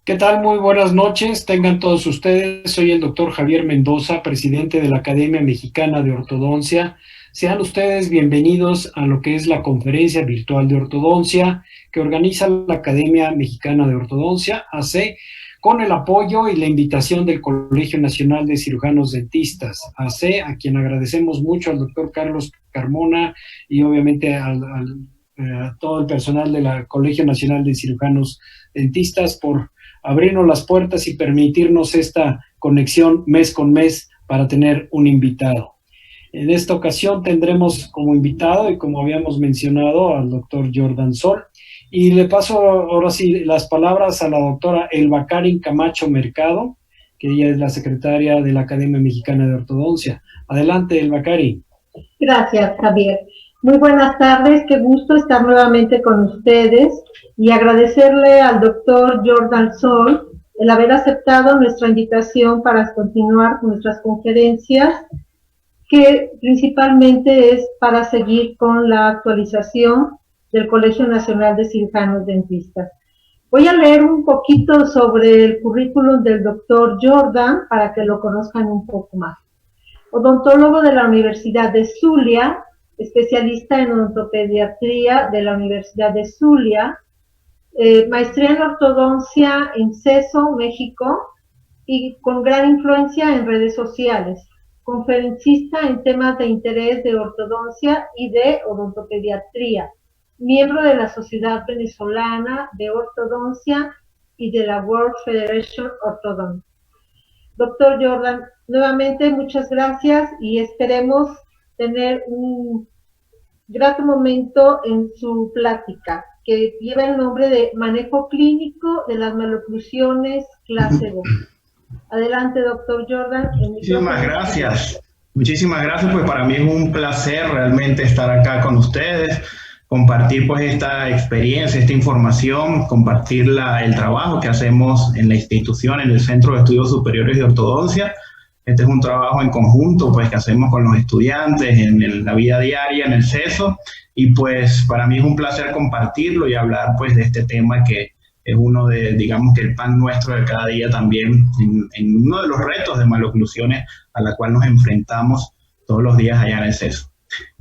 ¿Qué tal? Muy buenas noches, tengan todos ustedes. Soy el doctor Javier Mendoza, presidente de la Academia Mexicana de Ortodoncia. Sean ustedes bienvenidos a lo que es la conferencia virtual de ortodoncia que organiza la Academia Mexicana de Ortodoncia, AC, con el apoyo y la invitación del Colegio Nacional de Cirujanos Dentistas, AC, a quien agradecemos mucho, al doctor Carlos Carmona y obviamente a todo el personal del Colegio Nacional de Cirujanos Dentistas por abrirnos las puertas y permitirnos esta conexión mes con mes para tener un invitado. En esta ocasión tendremos como invitado, y como habíamos mencionado, al doctor Jordan Sol. Y le paso ahora sí las palabras a la doctora Elba Karin Camacho Mercado, que ella es la secretaria de la Academia Mexicana de Ortodoncia. Adelante, Elba Karin. Gracias, Javier. Muy buenas tardes, qué gusto estar nuevamente con ustedes y agradecerle al doctor Jordan Sol el haber aceptado nuestra invitación para continuar con nuestras conferencias, que principalmente es para seguir con la actualización del Colegio Nacional de Cirujanos Dentistas. Voy a leer un poquito sobre el currículum del doctor Jordan para que lo conozcan un poco más. Odontólogo de la Universidad de Zulia, especialista en odontopediatría de la Universidad de Zulia, maestría en ortodoncia en CESO, México, y con gran influencia en redes sociales. Conferencista en temas de interés de ortodoncia y de odontopediatría. Miembro de la Sociedad Venezolana de Ortodoncia y de la World Federation Orthodontic. Doctor Jordan, nuevamente muchas gracias y esperemos tener un grato momento en su plática, que lleva el nombre de Manejo Clínico de las Maloclusiones Clase 2. Adelante, doctor Jordan. Muchísimas gracias. Muchísimas gracias, pues para mí es un placer realmente estar acá con ustedes, compartir pues esta experiencia, esta información, compartir el trabajo que hacemos en la institución, en el Centro de Estudios Superiores de Ortodoncia. Este es un trabajo en conjunto pues que hacemos con los estudiantes en la vida diaria, en el CESO, y pues para mí es un placer compartirlo y hablar pues de este tema que es uno de, digamos que el pan nuestro de cada día también, en uno de los retos de maloclusiones a la cual nos enfrentamos todos los días allá en el CESO.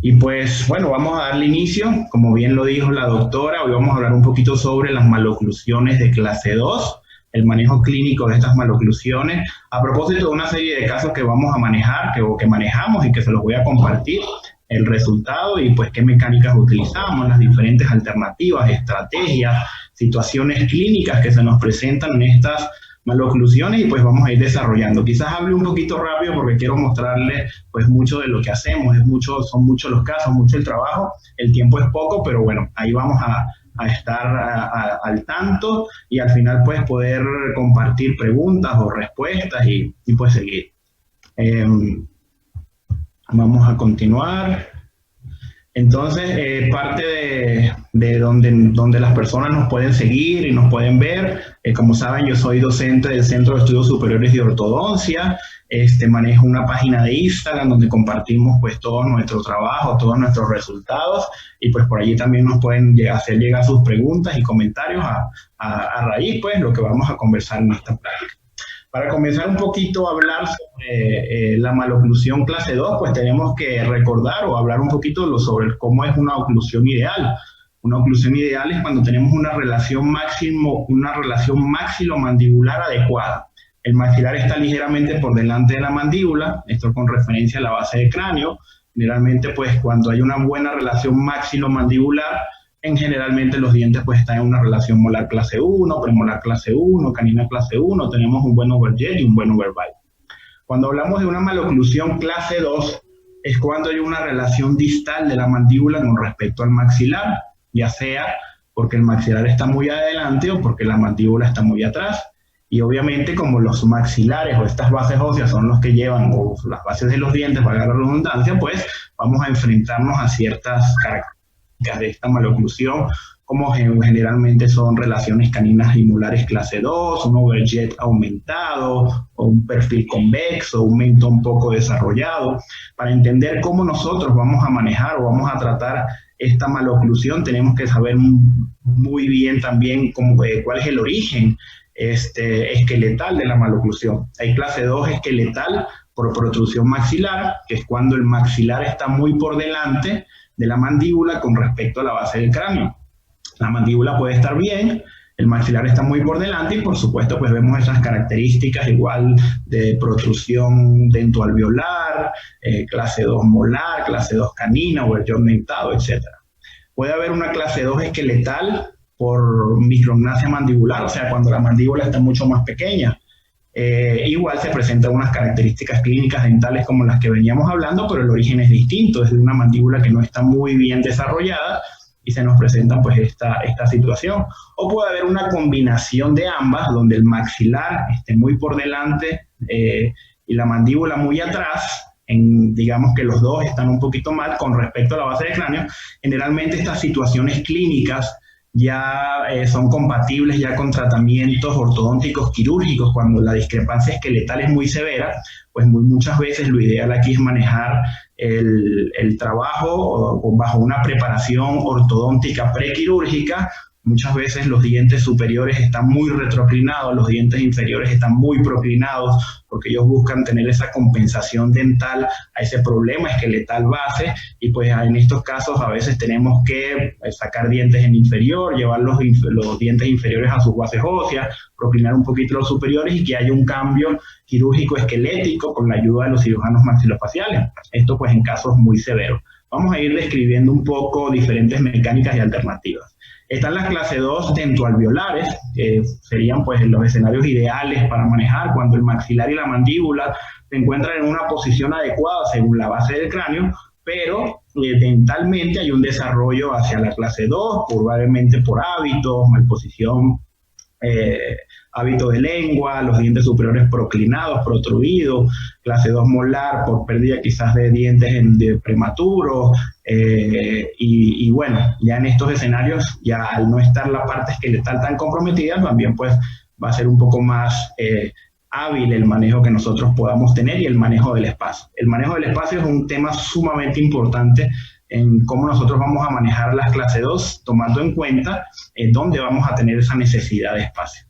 Y pues bueno, vamos a darle inicio, como bien lo dijo la doctora, hoy vamos a hablar un poquito sobre las maloclusiones de clase 2, el manejo clínico de estas maloclusiones, a propósito de una serie de casos que vamos a manejar, que manejamos y que se los voy a compartir, el resultado y pues qué mecánicas utilizamos, las diferentes alternativas, estrategias, situaciones clínicas que se nos presentan en estas maloclusiones y pues vamos a ir desarrollando. Quizás hable un poquito rápido porque quiero mostrarles pues mucho de lo que hacemos, son muchos los casos, mucho el trabajo, el tiempo es poco, pero bueno, ahí vamos a estar al tanto y al final pues poder compartir preguntas o respuestas y pues seguir. Vamos a continuar. Entonces, parte de donde las personas nos pueden seguir y nos pueden ver, como saben, yo soy docente del Centro de Estudios Superiores de Ortodoncia, manejo una página de Instagram donde compartimos pues todo nuestro trabajo, todos nuestros resultados, y pues por allí también nos pueden hacer llegar sus preguntas y comentarios a raíz pues lo que vamos a conversar en esta plática. Para comenzar un poquito a hablar sobre la maloclusión clase 2, pues tenemos que recordar o hablar un poquito sobre cómo es una oclusión ideal. Una oclusión ideal es cuando tenemos una relación maxilomandibular adecuada. El maxilar está ligeramente por delante de la mandíbula, esto con referencia a la base del cráneo. Generalmente, pues cuando hay una buena relación maxilomandibular, generalmente los dientes pues están en una relación molar clase 1, premolar clase 1, canina clase 1, tenemos un buen overjet y un buen overbite. Cuando hablamos de una maloclusión clase 2, es cuando hay una relación distal de la mandíbula con respecto al maxilar, ya sea porque el maxilar está muy adelante o porque la mandíbula está muy atrás. Y obviamente como los maxilares o estas bases óseas son los que llevan, o las bases de los dientes, valga la redundancia, pues vamos a enfrentarnos a ciertas características de esta maloclusión, como generalmente son relaciones caninas y molares clase 2, un overjet aumentado, o un perfil convexo, un mentón poco desarrollado, para entender cómo nosotros vamos a manejar o vamos a tratar esta maloclusión, tenemos que saber muy bien también cuál es el origen esqueletal de la maloclusión. Hay clase 2 esqueletal por protrusión maxilar, que es cuando el maxilar está muy por delante de la mandíbula con respecto a la base del cráneo. La mandíbula puede estar bien, el maxilar está muy por delante y por supuesto pues vemos esas características igual de protrusión dentoalveolar, clase 2 molar, clase 2 canina, oberción dentado, etc. Puede haber una clase 2 esqueletal por micrognasia mandibular, o sea, cuando la mandíbula está mucho más pequeña. Igual se presentan unas características clínicas dentales como las que veníamos hablando, pero el origen es distinto, es de una mandíbula que no está muy bien desarrollada y se nos presenta pues esta situación. O puede haber una combinación de ambas, donde el maxilar esté muy por delante y la mandíbula muy atrás, digamos que los dos están un poquito mal con respecto a la base del cráneo. Generalmente estas situaciones clínicas ya son compatibles ya con tratamientos ortodónticos quirúrgicos. Cuando la discrepancia esqueletal es muy severa, pues muchas veces lo ideal aquí es manejar el trabajo bajo una preparación ortodóntica prequirúrgica. Muchas veces los dientes superiores están muy retroclinados, los dientes inferiores están muy proclinados, porque ellos buscan tener esa compensación dental a ese problema esqueletal base, y pues en estos casos a veces tenemos que sacar dientes en inferior, llevar los dientes inferiores a sus bases óseas, proclinar un poquito los superiores y que haya un cambio quirúrgico esquelético con la ayuda de los cirujanos maxilofaciales. Esto pues en casos muy severos. Vamos a ir describiendo un poco diferentes mecánicas y alternativas. Están las clase 2 dentoalveolares, que serían pues los escenarios ideales para manejar cuando el maxilar y la mandíbula se encuentran en una posición adecuada según la base del cráneo, pero dentalmente hay un desarrollo hacia la clase 2, probablemente por hábitos, malposición, hábito de lengua, los dientes superiores proclinados, protruidos, clase 2 molar por pérdida quizás de dientes de prematuro, y bueno, ya en estos escenarios, ya al no estar la parte esqueletal tan comprometida, también pues va a ser un poco más hábil el manejo que nosotros podamos tener y el manejo del espacio. El manejo del espacio es un tema sumamente importante en cómo nosotros vamos a manejar las clase 2, tomando en cuenta dónde vamos a tener esa necesidad de espacio.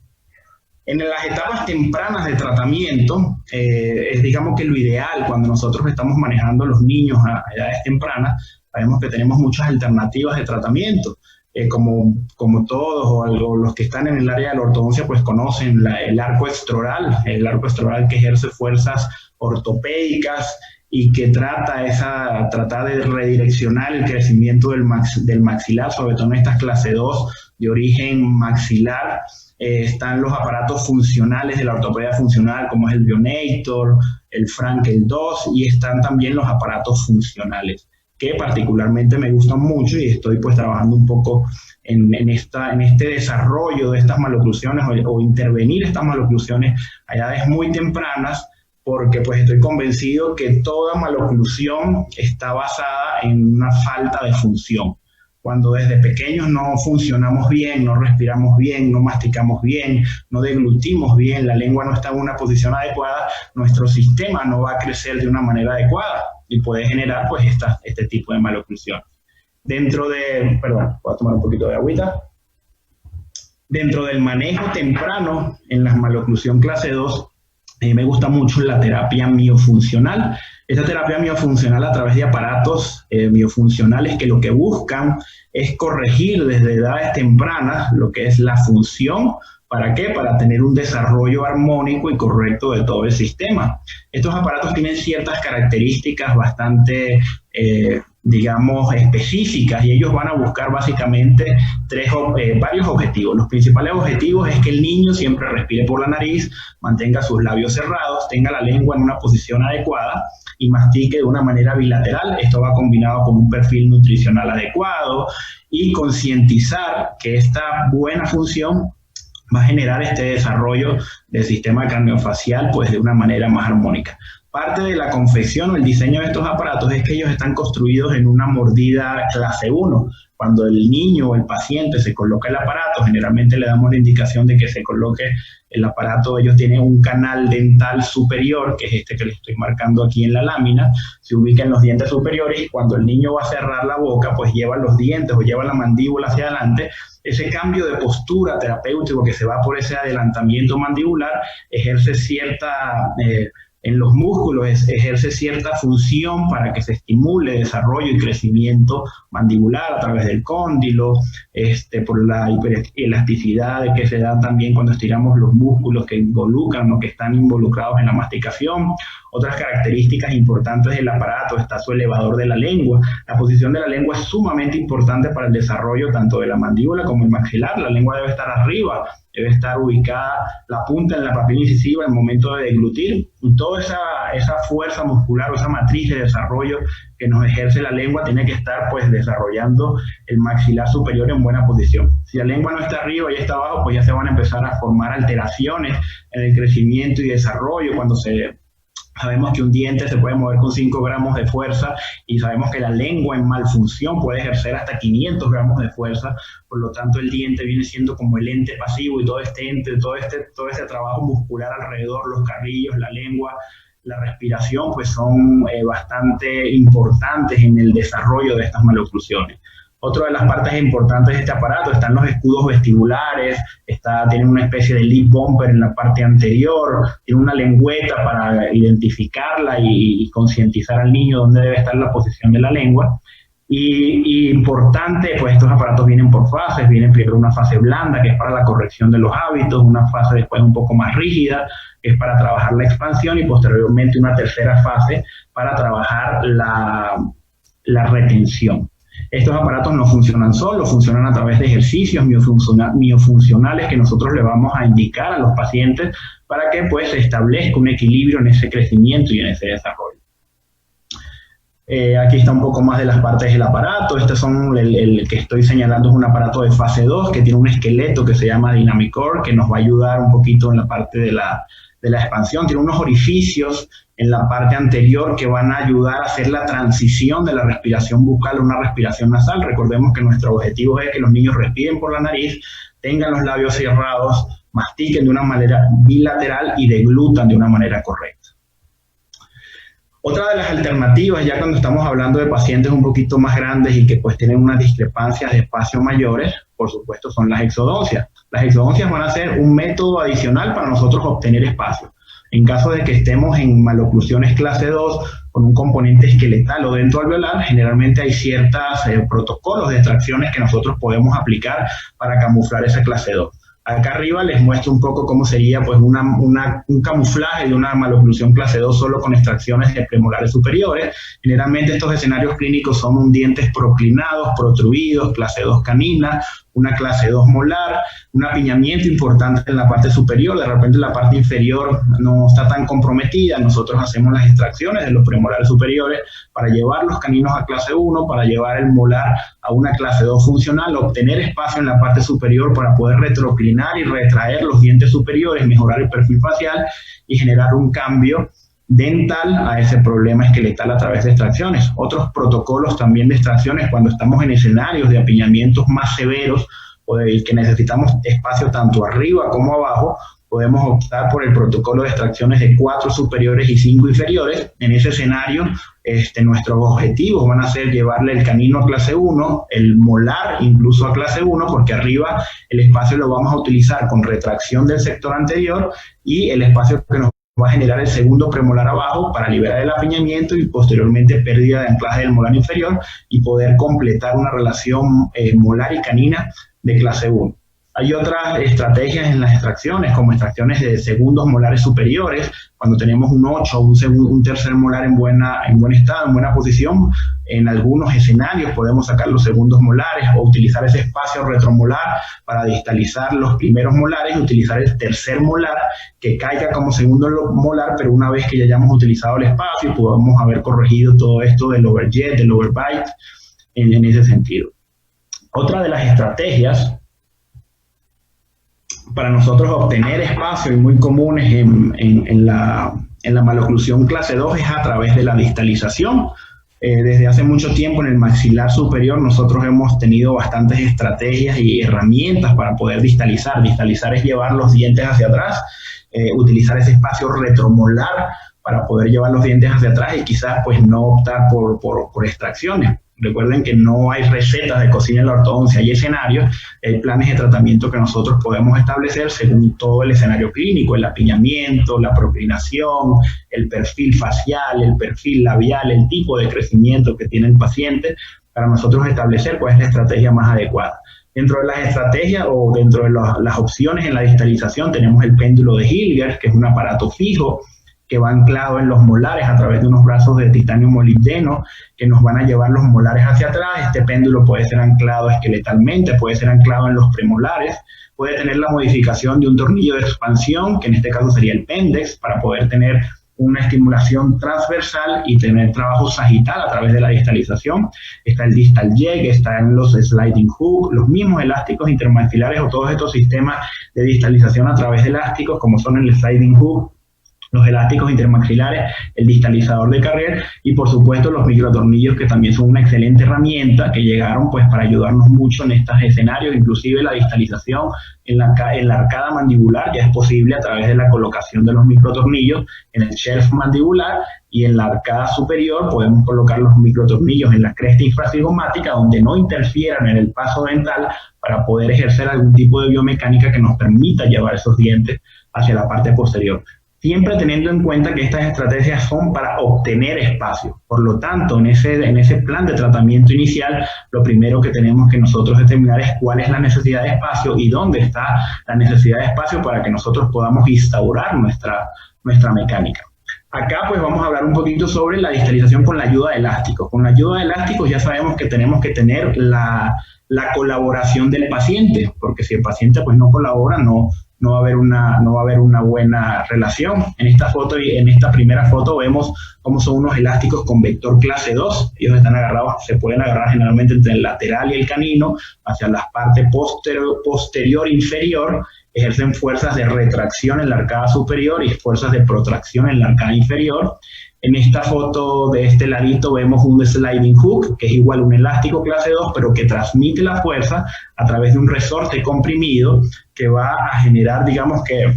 En las etapas tempranas de tratamiento, es digamos que lo ideal cuando nosotros estamos manejando a los niños a edades tempranas. Sabemos que tenemos muchas alternativas de tratamiento, como todos o los que están en el área de la ortodoncia pues conocen el arco extraoral que ejerce fuerzas ortopédicas y que trata de redireccionar el crecimiento del maxilar, sobre todo en estas clase 2 de origen maxilar. Están los aparatos funcionales de la ortopedia funcional, como es el Bionator, el Frankel 2, y están también los aparatos funcionales, que particularmente me gustan mucho y estoy pues trabajando un poco en este desarrollo de estas maloclusiones o intervenir estas maloclusiones a edades muy tempranas, porque pues estoy convencido que toda maloclusión está basada en una falta de función. Cuando desde pequeños no funcionamos bien, no respiramos bien, no masticamos bien, no deglutimos bien, la lengua no está en una posición adecuada, nuestro sistema no va a crecer de una manera adecuada y puede generar pues este tipo de maloclusión. Perdón, voy a tomar un poquito de agüita. Dentro del manejo temprano en la maloclusión clase 2, a mí me gusta mucho la terapia miofuncional. Esta terapia miofuncional a través de aparatos miofuncionales que lo que buscan es corregir desde edades tempranas lo que es la función. ¿Para qué? Para tener un desarrollo armónico y correcto de todo el sistema. Estos aparatos tienen ciertas características bastante, digamos, específicas, y ellos van a buscar básicamente varios objetivos. Los principales objetivos es que el niño siempre respire por la nariz, mantenga sus labios cerrados, tenga la lengua en una posición adecuada y mastique de una manera bilateral. Esto va combinado con un perfil nutricional adecuado y concientizar que esta buena función va a generar este desarrollo del sistema craniofacial pues de una manera más armónica. Parte de la confección o el diseño de estos aparatos es que ellos están construidos en una mordida clase 1. Cuando el niño o el paciente se coloca el aparato, generalmente le damos la indicación de que se coloque el aparato. Ellos tienen un canal dental superior, que es este que les estoy marcando aquí en la lámina, se ubica en los dientes superiores, y cuando el niño va a cerrar la boca, pues lleva los dientes o lleva la mandíbula hacia adelante. Ese cambio de postura terapéutico que se va por ese adelantamiento mandibular ejerce cierta... en los músculos ejerce cierta función para que se estimule el desarrollo y crecimiento mandibular a través del cóndilo, por la hiperelasticidad que se da también cuando estiramos los músculos que involucran o que están involucrados en la masticación. Otras características importantes del aparato está su elevador de la lengua. La posición de la lengua es sumamente importante para el desarrollo tanto de la mandíbula como el maxilar. La lengua debe estar arriba, debe estar ubicada la punta en la papila incisiva en el momento de deglutir, y toda esa fuerza muscular o esa matriz de desarrollo que nos ejerce la lengua tiene que estar pues desarrollando el maxilar superior en buena posición. Si la lengua no está arriba y está abajo, pues ya se van a empezar a formar alteraciones en el crecimiento y desarrollo. Sabemos que un diente se puede mover con 5 gramos de fuerza, y sabemos que la lengua en malfunción puede ejercer hasta 500 gramos de fuerza. Por lo tanto, el diente viene siendo como el ente pasivo, y todo este trabajo muscular alrededor, los carrillos, la lengua, la respiración, pues son bastante importantes en el desarrollo de estas maloclusiones. Otra de las partes importantes de este aparato están los escudos vestibulares, tiene una especie de lip bumper en la parte anterior, tiene una lengüeta para identificarla y concientizar al niño dónde debe estar la posición de la lengua. Y importante, pues estos aparatos vienen por fases. Vienen primero una fase blanda, que es para la corrección de los hábitos, una fase después un poco más rígida, que es para trabajar la expansión, y posteriormente una tercera fase para trabajar la retención. Estos aparatos no funcionan solos, funcionan a través de ejercicios miofuncionales que nosotros le vamos a indicar a los pacientes para que pues se establezca un equilibrio en ese crecimiento y en ese desarrollo. Aquí está un poco más de las partes del aparato. El que estoy señalando es un aparato de fase 2 que tiene un esqueleto que se llama Dynamicore, que nos va a ayudar un poquito en la parte de la expansión. Tiene unos orificios en la parte anterior que van a ayudar a hacer la transición de la respiración bucal a una respiración nasal. Recordemos que nuestro objetivo es que los niños respiren por la nariz, tengan los labios cerrados, mastiquen de una manera bilateral y deglutan de una manera correcta. Otra de las alternativas, ya cuando estamos hablando de pacientes un poquito más grandes y que pues tienen unas discrepancias de espacio mayores, por supuesto, son las exodoncias. Las exodoncias van a ser un método adicional para nosotros obtener espacio. En caso de que estemos en maloclusiones clase 2 con un componente esqueletal o dentoalveolar, generalmente hay ciertos protocolos de extracciones que nosotros podemos aplicar para camuflar esa clase 2. Acá arriba les muestro un poco cómo sería pues un camuflaje de una maloclusión clase 2 solo con extracciones de premolares superiores. Generalmente estos escenarios clínicos son dientes proclinados, protruidos, clase 2 canina, una clase 2 molar, un apiñamiento importante en la parte superior. De repente la parte inferior no está tan comprometida. Nosotros hacemos las extracciones de los premolares superiores para llevar los caninos a clase 1, para llevar el molar a una clase 2 funcional, obtener espacio en la parte superior para poder retroclinar y retraer los dientes superiores, mejorar el perfil facial y generar un cambio dental a ese problema esqueletal a través de extracciones. Otros protocolos también de extracciones cuando estamos en escenarios de apiñamientos más severos o de que necesitamos espacio tanto arriba como abajo, podemos optar por el protocolo de extracciones de 4 superiores y 5 inferiores. En ese escenario, nuestros objetivos van a ser llevarle el canino a clase 1, el molar incluso a clase 1, porque arriba el espacio lo vamos a utilizar con retracción del sector anterior y el espacio que nos va a generar el segundo premolar abajo para liberar el apiñamiento y posteriormente pérdida de anclaje del molar inferior y poder completar una relación molar y canina de clase 1. Hay otras estrategias en las extracciones, como extracciones de segundos molares superiores, cuando tenemos un 8 o un tercer molar en buen estado, en buena posición. En algunos escenarios podemos sacar los segundos molares o utilizar ese espacio retromolar para distalizar los primeros molares y utilizar el tercer molar que caiga como segundo molar, pero una vez que ya hayamos utilizado el espacio y podamos haber corregido todo esto del overjet, del overbite, en ese sentido. Otra de las estrategias para nosotros obtener espacio y muy comunes en la en la maloclusión clase 2 es a través de la distalización. Desde hace mucho tiempo en el maxilar superior nosotros hemos tenido bastantes estrategias y herramientas para poder distalizar. Distalizar es llevar los dientes hacia atrás, utilizar ese espacio retromolar para poder llevar los dientes hacia atrás y quizás pues no optar por extracciones. Recuerden que no hay recetas de cocina en la ortodoncia, hay escenarios, hay planes de tratamiento que nosotros podemos establecer según todo el escenario clínico, el apiñamiento, la proclinación, el perfil facial, el perfil labial, el tipo de crecimiento que tiene el paciente, para nosotros establecer cuál es la estrategia más adecuada. Dentro de las estrategias o dentro de las opciones en la distalización tenemos el péndulo de Hilgers, que es un aparato fijo, que va anclado en los molares a través de unos brazos de titanio molibdeno que nos van a llevar los molares hacia atrás. Este péndulo puede ser anclado esqueletalmente, puede ser anclado en los premolares, puede tener la modificación de un tornillo de expansión, que en este caso sería el pendex, para poder tener una estimulación transversal y tener trabajo sagital a través de la distalización. Está el distal jig, están los sliding hook, los mismos elásticos intermaxilares o todos estos sistemas de distalización a través de elásticos, como son el sliding hook, los elásticos intermaxilares, el distalizador de Carrier y por supuesto los microtornillos, que también son una excelente herramienta que llegaron pues para ayudarnos mucho en estos escenarios. Inclusive la distalización en la arcada mandibular ya es posible a través de la colocación de los microtornillos en el shelf mandibular, y en la arcada superior podemos colocar los microtornillos en la cresta infracigomática donde no interfieran en el paso dental, para poder ejercer algún tipo de biomecánica que nos permita llevar esos dientes hacia la parte posterior. Siempre teniendo en cuenta que estas estrategias son para obtener espacio. Por lo tanto, en ese plan de tratamiento inicial, lo primero que tenemos que nosotros determinar es cuál es la necesidad de espacio y dónde está la necesidad de espacio para que nosotros podamos instaurar nuestra mecánica. Acá pues vamos a hablar un poquito sobre la distalización con la ayuda de elásticos. Con la ayuda de elásticos ya sabemos que tenemos que tener la colaboración del paciente, porque si el paciente pues no colabora, no va a haber una buena relación. En esta foto y en esta primera foto vemos cómo son unos elásticos con vector clase 2. Ellos están agarrados, se pueden agarrar generalmente entre el lateral y el canino, hacia la parte posterior inferior, ejercen fuerzas de retracción en la arcada superior y fuerzas de protracción en la arcada inferior. En esta foto de este ladito vemos un sliding hook, que es igual a un elástico clase 2, pero que transmite la fuerza a través de un resorte comprimido que va a generar, digamos que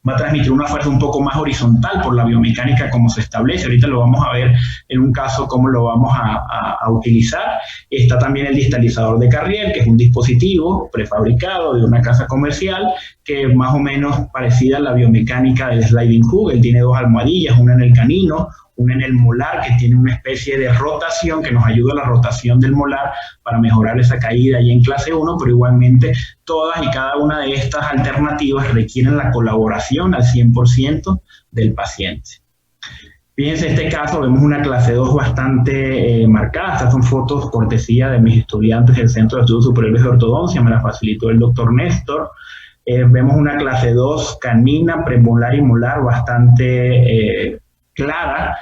va a transmitir una fuerza un poco más horizontal por la biomecánica como se establece. Ahorita lo vamos a ver en un caso cómo lo vamos a utilizar. Está también el distalizador de Carrier, que es un dispositivo prefabricado de una casa comercial que es más o menos parecida a la biomecánica del sliding hook. Él tiene dos almohadillas, una en el canino, una en el molar, que tiene una especie de rotación que nos ayuda a la rotación del molar para mejorar esa caída ahí en clase 1, pero igualmente todas y cada una de estas alternativas requieren la colaboración al 100% del paciente. Fíjense, en este caso vemos una clase 2 bastante marcada. Estas son fotos cortesía de mis estudiantes del Centro de Estudios Superiores de Ortodoncia, me la facilitó el doctor Néstor. Vemos una clase 2 canina, premolar y molar bastante clara.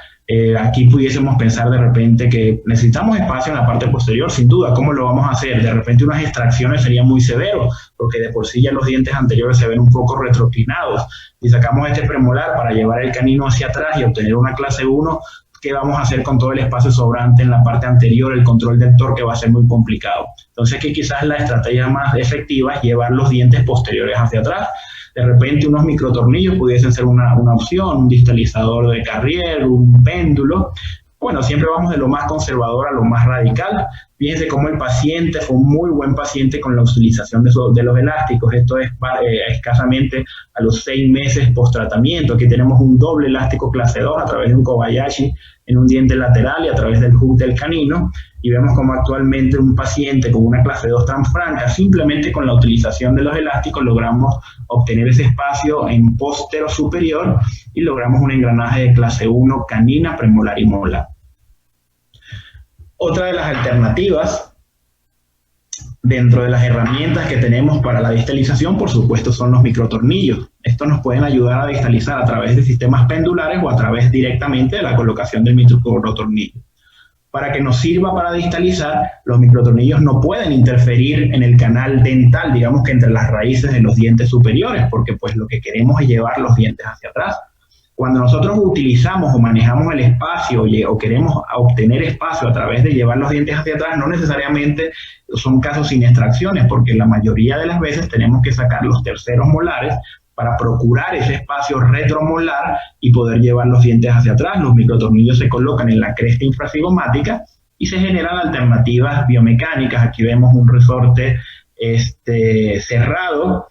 Aquí pudiésemos pensar de repente que necesitamos espacio en la parte posterior, sin duda. ¿Cómo lo vamos a hacer? De repente unas extracciones serían muy severos, porque de por sí ya los dientes anteriores se ven un poco retroclinados. Si sacamos este premolar para llevar el canino hacia atrás y obtener una clase 1, ¿qué vamos a hacer con todo el espacio sobrante en la parte anterior? El control del torque va a ser muy complicado. Entonces, que quizás la estrategia más efectiva es llevar los dientes posteriores hacia atrás. De repente unos microtornillos pudiesen ser una opción, un distalizador de Carrier, un péndulo. Bueno, siempre vamos de lo más conservador a lo más radical. Fíjense cómo el paciente fue un muy buen paciente con la utilización de los elásticos. Esto es escasamente a los 6 meses post-tratamiento. Aquí tenemos un doble elástico clase 2 a través de un Kobayashi en un diente lateral y a través del hook del canino. Y vemos como actualmente un paciente con una clase 2 tan franca, simplemente con la utilización de los elásticos logramos obtener ese espacio en póstero superior y logramos un engranaje de clase 1 canina, premolar y molar. Otra de las alternativas dentro de las herramientas que tenemos para la distalización, por supuesto, son los microtornillos. Estos nos pueden ayudar a distalizar a través de sistemas pendulares o a través directamente de la colocación del microtornillo. Para que nos sirva para distalizar, los microtornillos no pueden interferir en el canal dental, digamos que entre las raíces de los dientes superiores, porque pues lo que queremos es llevar los dientes hacia atrás. Cuando nosotros utilizamos o manejamos el espacio o queremos obtener espacio a través de llevar los dientes hacia atrás, no necesariamente son casos sin extracciones, porque la mayoría de las veces tenemos que sacar los terceros molares para procurar ese espacio retromolar y poder llevar los dientes hacia atrás. Los microtornillos se colocan en la cresta infracigomática y se generan alternativas biomecánicas. Aquí vemos un resorte cerrado,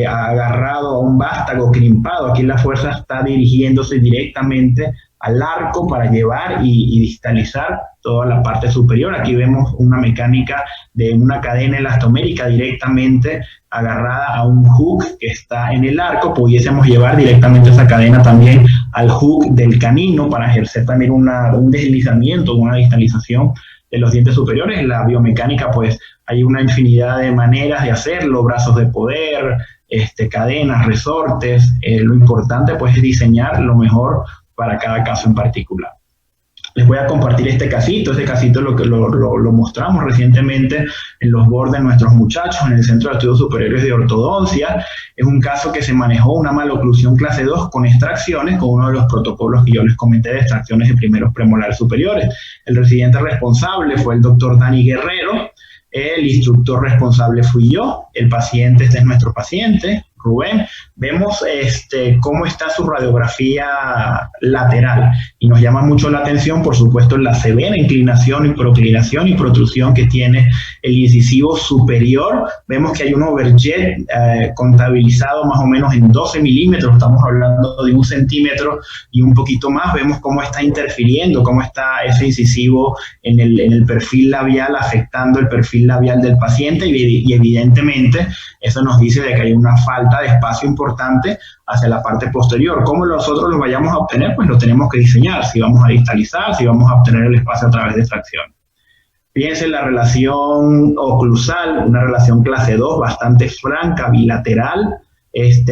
agarrado a un vástago crimpado. Aquí la fuerza está dirigiéndose directamente al arco para llevar y distalizar toda la parte superior. Aquí vemos una mecánica de una cadena elastomérica directamente agarrada a un hook que está en el arco. Pudiésemos llevar directamente esa cadena también al hook del canino para ejercer también un deslizamiento, una distalización de los dientes superiores. La biomecánica, pues hay una infinidad de maneras de hacerlo, brazos de poder, cadenas, resortes. Lo importante pues es diseñar lo mejor para cada caso en particular. Les voy a compartir este casito. Este casito lo mostramos recientemente en los boards de nuestros muchachos en el Centro de Estudios Superiores de Ortodoncia. Es un caso que se manejó una maloclusión clase 2 con extracciones, con uno de los protocolos que yo les comenté de extracciones de primeros premolares superiores. El residente responsable fue el doctor Dani Guerrero. El instructor responsable fui yo. El paciente, este es nuestro paciente, Rubén. Vemos cómo está su radiografía lateral y nos llama mucho la atención, por supuesto, la severa inclinación y proclinación y protrusión que tiene el incisivo superior. Vemos que hay un overjet contabilizado más o menos en 12 milímetros, estamos hablando de 1 centímetro y un poquito más. Vemos cómo está interfiriendo, cómo está ese incisivo en el perfil labial, afectando el perfil labial del paciente y evidentemente eso nos dice de que hay una falta de espacio importante hacia la parte posterior. ¿Cómo nosotros lo vayamos a obtener? Pues lo tenemos que diseñar, si vamos a distalizar, si vamos a obtener el espacio a través de extracción. Fíjense la relación oclusal, una relación clase 2 bastante franca, bilateral.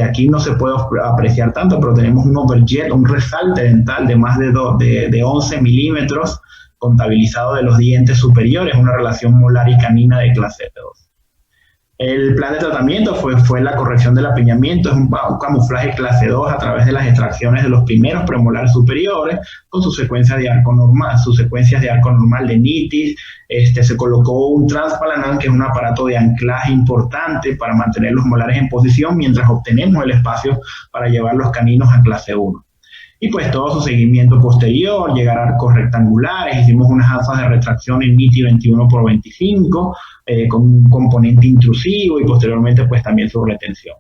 Aquí no se puede apreciar tanto, pero tenemos un overjet, un resalte dental de más de 11 milímetros contabilizado de los dientes superiores, una relación molar y canina de clase 2. El plan de tratamiento fue la corrección del apiñamiento, es un camuflaje clase 2 a través de las extracciones de los primeros premolares superiores, con su secuencia de arco normal, sus secuencias de arco normal de nitis. Se colocó un transpalanar, que es un aparato de anclaje importante para mantener los molares en posición mientras obtenemos el espacio para llevar los caninos a clase 1. Y pues todo su seguimiento posterior, llegar a arcos rectangulares, hicimos unas alzas de retracción en NITI 21x25, con un componente intrusivo y posteriormente pues también su retención.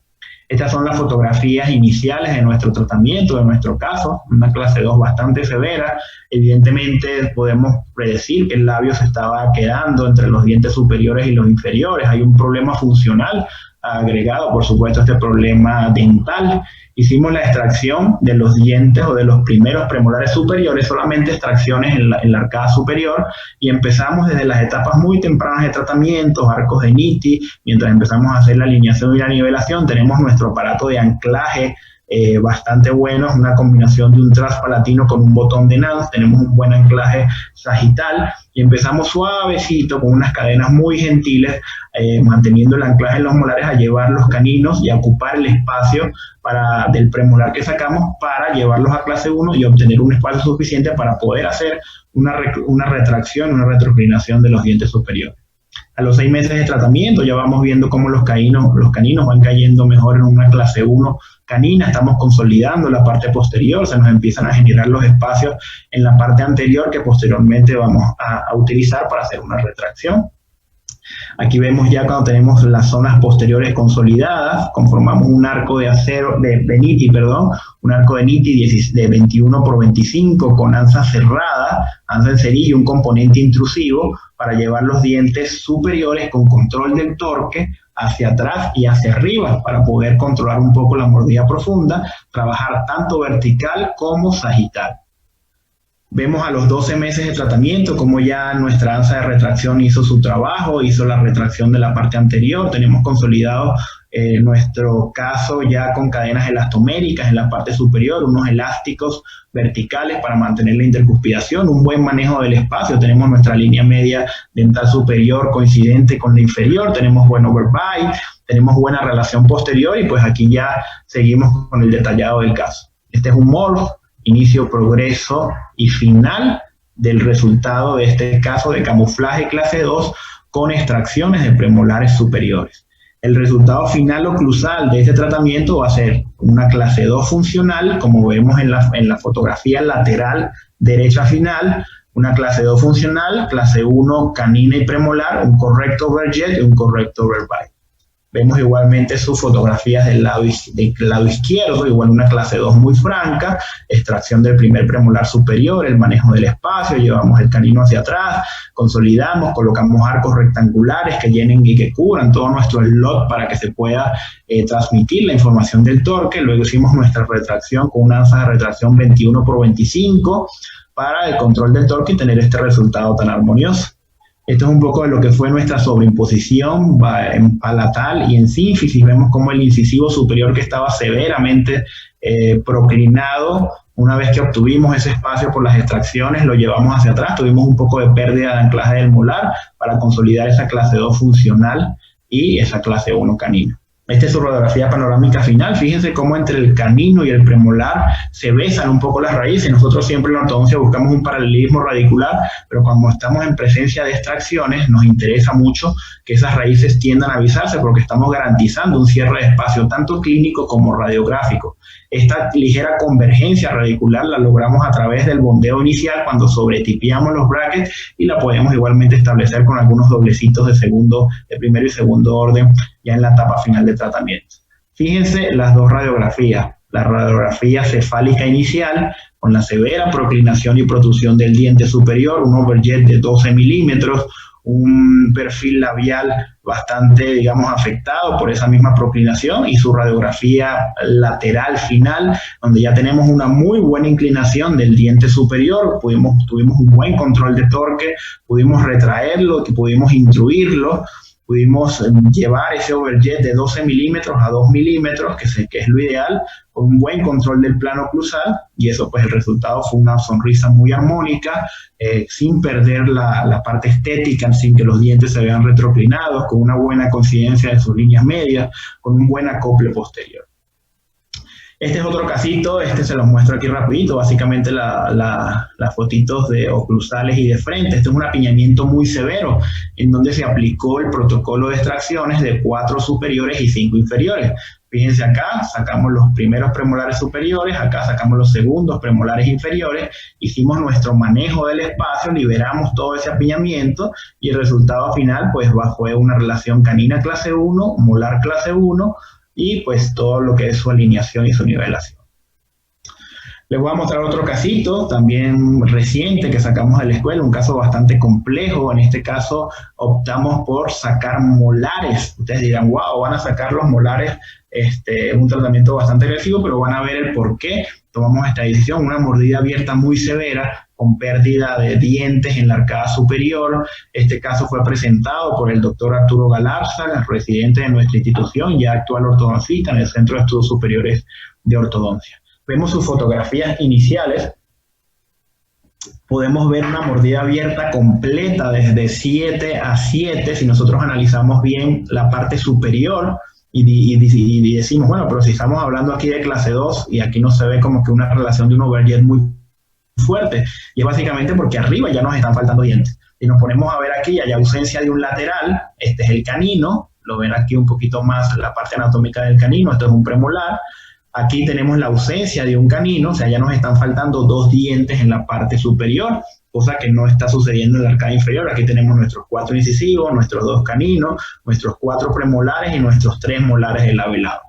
Estas son las fotografías iniciales de nuestro tratamiento, de nuestro caso, una clase 2 bastante severa. Evidentemente podemos predecir que el labio se estaba quedando entre los dientes superiores y los inferiores. Hay un problema funcional agregado, por supuesto, a este problema dental. Hicimos la extracción de los dientes o de los primeros premolares superiores, solamente extracciones en la arcada superior, y empezamos desde las etapas muy tempranas de tratamiento, arcos de NITI. Mientras empezamos a hacer la alineación y la nivelación, tenemos nuestro aparato de anclaje bastante bueno, es una combinación de un transpalatino con un botón de Nance. Tenemos un buen anclaje sagital y empezamos suavecito con unas cadenas muy gentiles, manteniendo el anclaje en los molares, a llevar los caninos y a ocupar el espacio del premolar que sacamos para llevarlos a clase 1 y obtener un espacio suficiente para poder hacer una retracción, una retroclinación de los dientes superiores. A los 6 meses de tratamiento ya vamos viendo cómo los caninos van cayendo mejor en una clase 1 canina. Estamos consolidando la parte posterior, se nos empiezan a generar los espacios en la parte anterior que posteriormente vamos a utilizar para hacer una retracción. Aquí vemos ya cuando tenemos las zonas posteriores consolidadas, conformamos un arco de acero, de NITI, un arco de NITI de 21x25 con anza cerrada, anza en cerillo, un componente intrusivo para llevar los dientes superiores con control del torque hacia atrás y hacia arriba para poder controlar un poco la mordida profunda, trabajar tanto vertical como sagital. Vemos a los 12 meses de tratamiento como ya nuestra anza de retracción hizo su trabajo, hizo la retracción de la parte anterior. Tenemos consolidado nuestro caso ya con cadenas elastoméricas en la parte superior, unos elásticos verticales para mantener la intercuspidación, un buen manejo del espacio. Tenemos nuestra línea media dental superior coincidente con la inferior, tenemos buen overbite, tenemos buena relación posterior y pues aquí ya seguimos con el detallado del caso. Este es un morph inicio, progreso y final del resultado de este caso de camuflaje clase 2 con extracciones de premolares superiores. El resultado final oclusal de este tratamiento va a ser una clase 2 funcional, como vemos en la fotografía lateral derecha final, una clase 2 funcional, clase 1 canina y premolar, un correcto Overjet y un correcto Overbite. Vemos igualmente sus fotografías del lado izquierdo, igual una clase 2 muy franca, extracción del primer premolar superior, el manejo del espacio, llevamos el canino hacia atrás, consolidamos, colocamos arcos rectangulares que llenen y que cubran todo nuestro slot para que se pueda transmitir la información del torque. Luego hicimos nuestra retracción con una alza de retracción 21×25 para el control del torque y tener este resultado tan armonioso. Esto es un poco de lo que fue nuestra sobreimposición en palatal y en sínfisis. Vemos como el incisivo superior, que estaba severamente proclinado, una vez que obtuvimos ese espacio por las extracciones, lo llevamos hacia atrás. Tuvimos un poco de pérdida de anclaje del molar para consolidar esa clase 2 funcional y esa clase 1 canina. Esta es su radiografía panorámica final. Fíjense cómo entre el canino y el premolar se besan un poco las raíces. Nosotros siempre en la ortodoncia buscamos un paralelismo radicular, pero cuando estamos en presencia de extracciones nos interesa mucho que esas raíces tiendan a besarse, porque estamos garantizando un cierre de espacio tanto clínico como radiográfico. Esta ligera convergencia radicular la logramos a través del bondeo inicial cuando sobretipiamos los brackets, y la podemos igualmente establecer con algunos doblecitos de primero y segundo orden ya en la etapa final de tratamiento. Fíjense las dos radiografías. La radiografía cefálica inicial con la severa proclinación y protrusión del diente superior, un overjet de 12 milímetros, un perfil labial bastante, digamos, afectado por esa misma proclinación, y su radiografía lateral final, donde ya tenemos una muy buena inclinación del diente superior, tuvimos un buen control de torque, pudimos retraerlo, pudimos intruirlo, pudimos llevar ese overjet de 12 milímetros a 2 milímetros, que es lo ideal, con un buen control del plano oclusal, y eso, pues el resultado fue una sonrisa muy armónica, sin perder la parte estética, sin que los dientes se vean retroclinados, con una buena coincidencia de sus líneas medias, con un buen acople posterior. Este es otro casito, se los muestro aquí rapidito, básicamente las fotitos de oclusales y de frente. Este es un apiñamiento muy severo, en donde se aplicó el protocolo de extracciones de 4 superiores y 5 inferiores. Fíjense acá, sacamos los primeros premolares superiores, acá sacamos los segundos premolares inferiores, hicimos nuestro manejo del espacio, liberamos todo ese apiñamiento, y el resultado final pues fue una relación canina clase 1, molar clase 1, y pues todo lo que es su alineación y su nivelación. Les voy a mostrar otro casito, también reciente, que sacamos de la escuela, un caso bastante complejo. En este caso optamos por sacar molares. Ustedes dirán, wow, van a sacar los molares, es un tratamiento bastante agresivo, pero van a ver el por qué tomamos esta decisión. Una mordida abierta muy severa, con pérdida de dientes en la arcada superior. Este caso fue presentado por el doctor Arturo Galarza, residente de nuestra institución, ya actual ortodoncista en el Centro de Estudios Superiores de Ortodoncia. Vemos sus fotografías iniciales. Podemos ver una mordida abierta completa desde 7 a 7. Si nosotros analizamos bien la parte superior y decimos, bueno, pero si estamos hablando aquí de clase 2 y aquí no se ve como que una relación de un overjet muy fuerte, y es básicamente porque arriba ya nos están faltando dientes. Si nos ponemos a ver aquí, hay ausencia de un lateral. Este es el canino, lo ven aquí un poquito más la parte anatómica del canino, esto es un premolar. Aquí tenemos la ausencia de un canino, o sea, ya nos están faltando 2 dientes en la parte superior, cosa que no está sucediendo en la arcada inferior. Aquí tenemos nuestros 4 incisivos, nuestros 2 caninos, nuestros 4 premolares y nuestros 3 molares de lado y lado.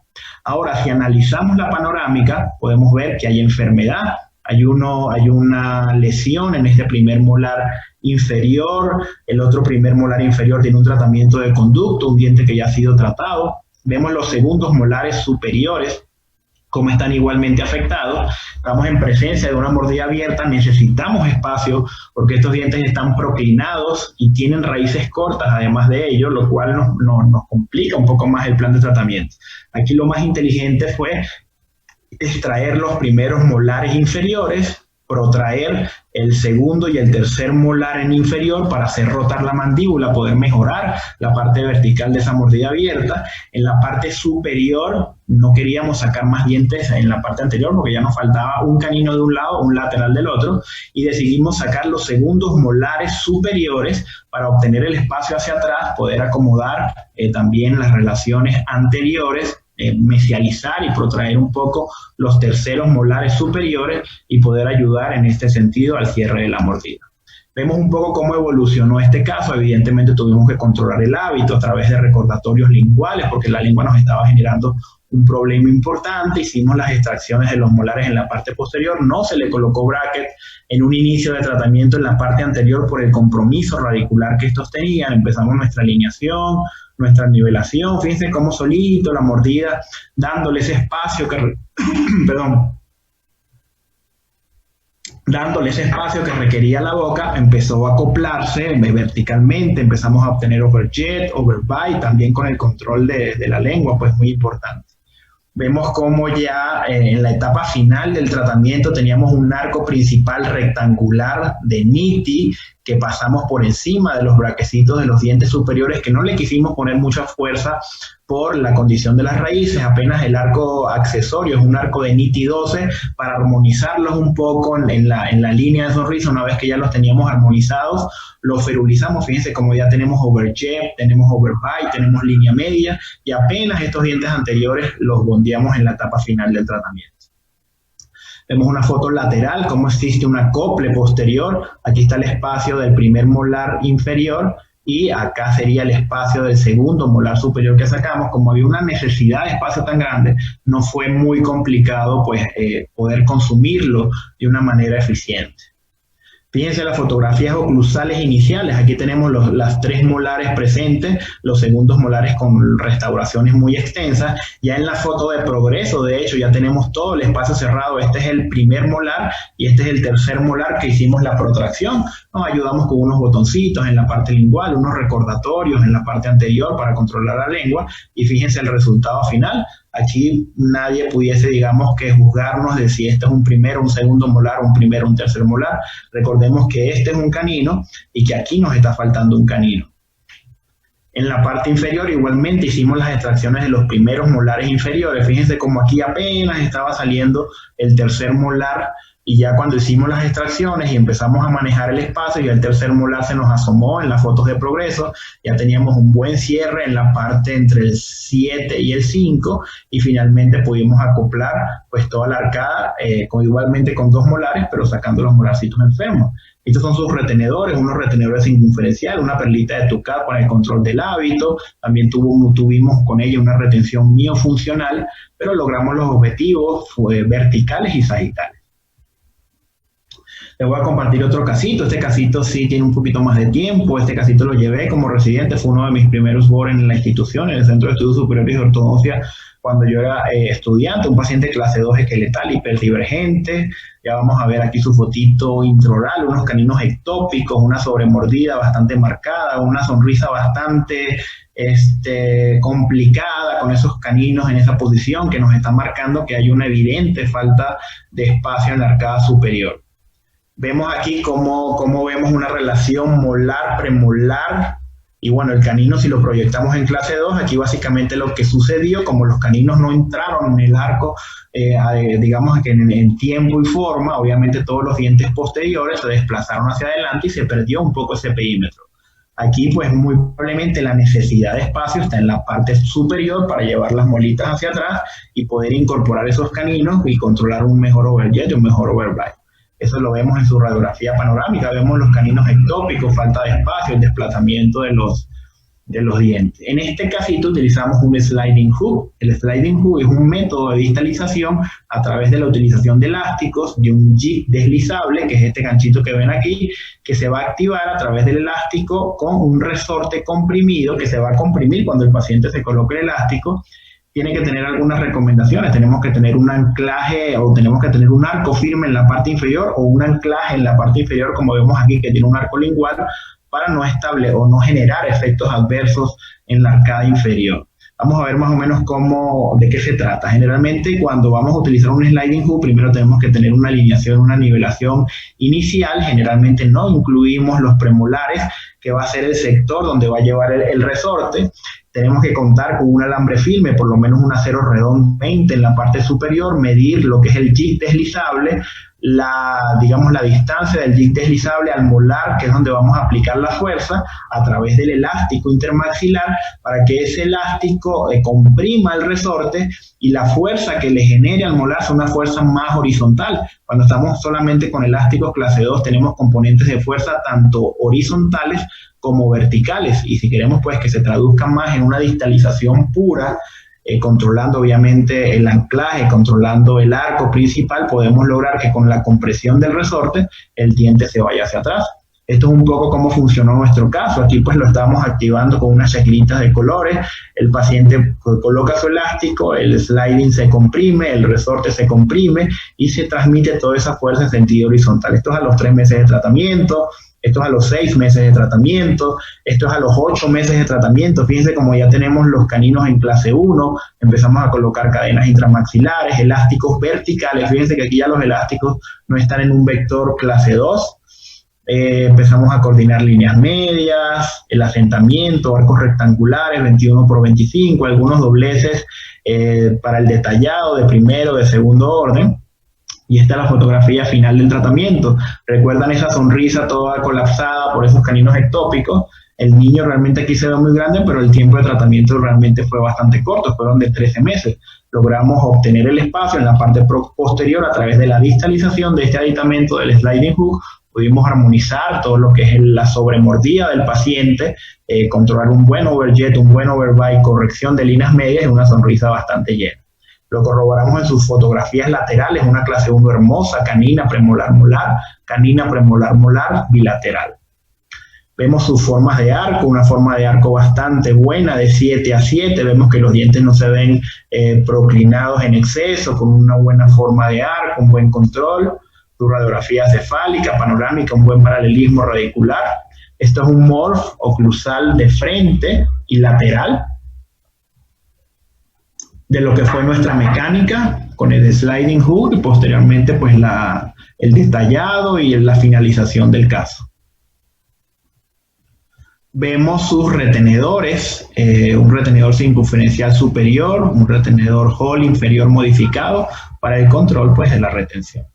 Ahora, si analizamos la panorámica, podemos ver que hay enfermedad. Hay una lesión en este primer molar inferior, el otro primer molar inferior tiene un tratamiento de conducto, un diente que ya ha sido tratado. Vemos los segundos molares superiores, como están igualmente afectados. Estamos en presencia de una mordida abierta, necesitamos espacio porque estos dientes están proclinados y tienen raíces cortas además de ello, lo cual nos complica un poco más el plan de tratamiento. Aquí lo más inteligente fue extraer los primeros molares inferiores protraer el segundo y el tercer molar en inferior para hacer rotar la mandíbula, poder mejorar la parte vertical de esa mordida abierta. En la parte superior no queríamos sacar más dientes en la parte anterior porque ya nos faltaba un canino de un lado, un lateral del otro, y decidimos sacar los segundos molares superiores para obtener el espacio hacia atrás, poder acomodar también las relaciones anteriores, mesializar y protraer un poco los terceros molares superiores y poder ayudar en este sentido al cierre de la mordida. Vemos un poco cómo evolucionó este caso. Evidentemente tuvimos que controlar el hábito a través de recordatorios linguales porque la lengua nos estaba generando un problema importante. Hicimos las extracciones de los molares en la parte posterior, no se le colocó bracket en un inicio de tratamiento en la parte anterior por el compromiso radicular que estos tenían. Empezamos nuestra alineación, nuestra nivelación, fíjense cómo solito la mordida, dándole ese espacio que, dándole ese espacio que requería la boca, empezó a acoplarse verticalmente, empezamos a obtener overjet, overbite, también con el control de la lengua, pues muy importante. Vemos cómo ya en la etapa final del tratamiento teníamos un arco principal rectangular de Nitti que pasamos por encima de los braquecitos de los dientes superiores, que no le quisimos poner mucha fuerza por la condición de las raíces. Apenas el arco accesorio es un arco de Nitti 12 para armonizarlos un poco en la línea de sonrisa. Una vez que ya los teníamos armonizados, los ferulizamos. Fíjense como ya tenemos overjet, tenemos overbite, tenemos línea media, y apenas estos dientes anteriores los bondeamos en la etapa final del tratamiento. Vemos una foto lateral, cómo existe un acople posterior. Aquí está el espacio del primer molar inferior y acá sería el espacio del segundo molar superior que sacamos. Como había una necesidad de espacio tan grande, no fue muy complicado pues, poder consumirlo de una manera eficiente. Fíjense las fotografías oclusales iniciales. Aquí tenemos las 3 molares presentes, los segundos molares con restauraciones muy extensas. Ya en la foto de progreso, de hecho, ya tenemos todo el espacio cerrado. Este es el primer molar y este es el tercer molar que hicimos la protracción. Nos ayudamos con unos botoncitos en la parte lingual, unos recordatorios en la parte anterior para controlar la lengua. Y fíjense el resultado final. Aquí nadie pudiese, digamos, que juzgarnos de si este es un primero, un segundo molar, un primero, un tercer molar. Recordemos que este es un canino y que aquí nos está faltando un canino. En la parte inferior igualmente hicimos las extracciones de los primeros molares inferiores. Fíjense como aquí apenas estaba saliendo el tercer molar, y ya cuando hicimos las extracciones y empezamos a manejar el espacio, ya el tercer molar se nos asomó en las fotos de progreso, ya teníamos un buen cierre en la parte entre el 7 y el 5, y finalmente pudimos acoplar pues toda la arcada, igualmente con 2 molares, pero sacando los molarcitos enfermos. Estos son sus retenedores, unos retenedores circunferenciales, una perlita de Tucat para el control del hábito. También tuvimos con ella una retención miofuncional, pero logramos los objetivos verticales y sagitales. Les voy a compartir otro casito. Este casito sí tiene un poquito más de tiempo. Este casito lo llevé como residente. Fue uno de mis primeros boards en la institución, en el Centro de Estudios Superiores de Ortodoncia, cuando yo era estudiante. Un paciente clase 2 esqueletal, hiperdivergente. Ya vamos a ver aquí su fotito intraoral, unos caninos ectópicos, una sobremordida bastante marcada, una sonrisa bastante complicada con esos caninos en esa posición que nos está marcando que hay una evidente falta de espacio en la arcada superior. Vemos aquí cómo vemos una relación molar-premolar, y bueno, el canino, si lo proyectamos en clase 2, aquí básicamente lo que sucedió, como los caninos no entraron en el arco, digamos que en tiempo y forma, obviamente todos los dientes posteriores se desplazaron hacia adelante y se perdió un poco ese perímetro. Aquí pues muy probablemente la necesidad de espacio está en la parte superior para llevar las molitas hacia atrás y poder incorporar esos caninos y controlar un mejor overjet y un mejor overbite. Eso lo vemos en su radiografía panorámica, vemos los caninos ectópicos, falta de espacio, el desplazamiento de los dientes. En este casito utilizamos un sliding hook. El sliding hook es un método de distalización a través de la utilización de elásticos, de un jig deslizable, que es este ganchito que ven aquí, que se va a activar a través del elástico con un resorte comprimido que se va a comprimir cuando el paciente se coloque el elástico. Tiene que tener algunas recomendaciones. Tenemos que tener un anclaje o tenemos que tener un arco firme en la parte inferior o un anclaje en la parte inferior, como vemos aquí que tiene un arco lingual, para no generar efectos adversos en la arcada inferior. Vamos a ver más o menos de qué se trata. Generalmente, cuando vamos a utilizar un sliding hook, primero tenemos que tener una alineación, una nivelación inicial. Generalmente no incluimos los premolares, que va a ser el sector donde va a llevar el resorte. Tenemos que contar con un alambre firme, por lo menos un acero redondo 20 en la parte superior, medir lo que es el jig deslizable, digamos la distancia del jig deslizable al molar, que es donde vamos a aplicar la fuerza, a través del elástico intermaxilar, para que ese elástico comprima el resorte y la fuerza que le genere al molar sea una fuerza más horizontal. Cuando estamos solamente con elásticos clase 2, tenemos componentes de fuerza tanto horizontales como verticales, y si queremos pues que se traduzca más en una distalización pura, controlando obviamente el anclaje, controlando el arco principal, podemos lograr que con la compresión del resorte el diente se vaya hacia atrás. Esto es un poco cómo funcionó nuestro caso. Aquí pues lo estamos activando con unas checlitas de colores. El paciente coloca su elástico, el sliding se comprime, el resorte se comprime y se transmite toda esa fuerza en sentido horizontal. Esto es a los 3 meses de tratamiento. Esto es a los 6 meses de tratamiento, esto es a los 8 meses de tratamiento. Fíjense como ya tenemos los caninos en clase 1, empezamos a colocar cadenas intramaxilares, elásticos verticales. Fíjense que aquí ya los elásticos no están en un vector clase 2. Empezamos a coordinar líneas medias, el asentamiento, arcos rectangulares, 21 por 25, algunos dobleces para el detallado de primero, de segundo orden. Y esta es la fotografía final del tratamiento. ¿Recuerdan esa sonrisa toda colapsada por esos caninos ectópicos? El niño realmente aquí se ve muy grande, pero el tiempo de tratamiento realmente fue bastante corto, fueron de 13 meses. Logramos obtener el espacio en la parte posterior a través de la distalización de este aditamento del sliding hook. Pudimos armonizar todo lo que es la sobremordida del paciente, controlar un buen overjet, un buen overbite, corrección de líneas medias y una sonrisa bastante llena. Lo corroboramos en sus fotografías laterales, una clase 1 hermosa, canina, premolar, molar, canina, premolar, molar, bilateral. Vemos sus formas de arco, una forma de arco bastante buena, de 7 a 7. Vemos que los dientes no se ven proclinados en exceso, con una buena forma de arco, un buen control. Su radiografía cefálica, panorámica, un buen paralelismo radicular. Esto es un morph oclusal de frente y lateral de lo que fue nuestra mecánica con el sliding hook y posteriormente pues el detallado y la finalización del caso. Vemos sus retenedores, un retenedor circunferencial superior, un retenedor Hall inferior modificado para el control pues de la retención.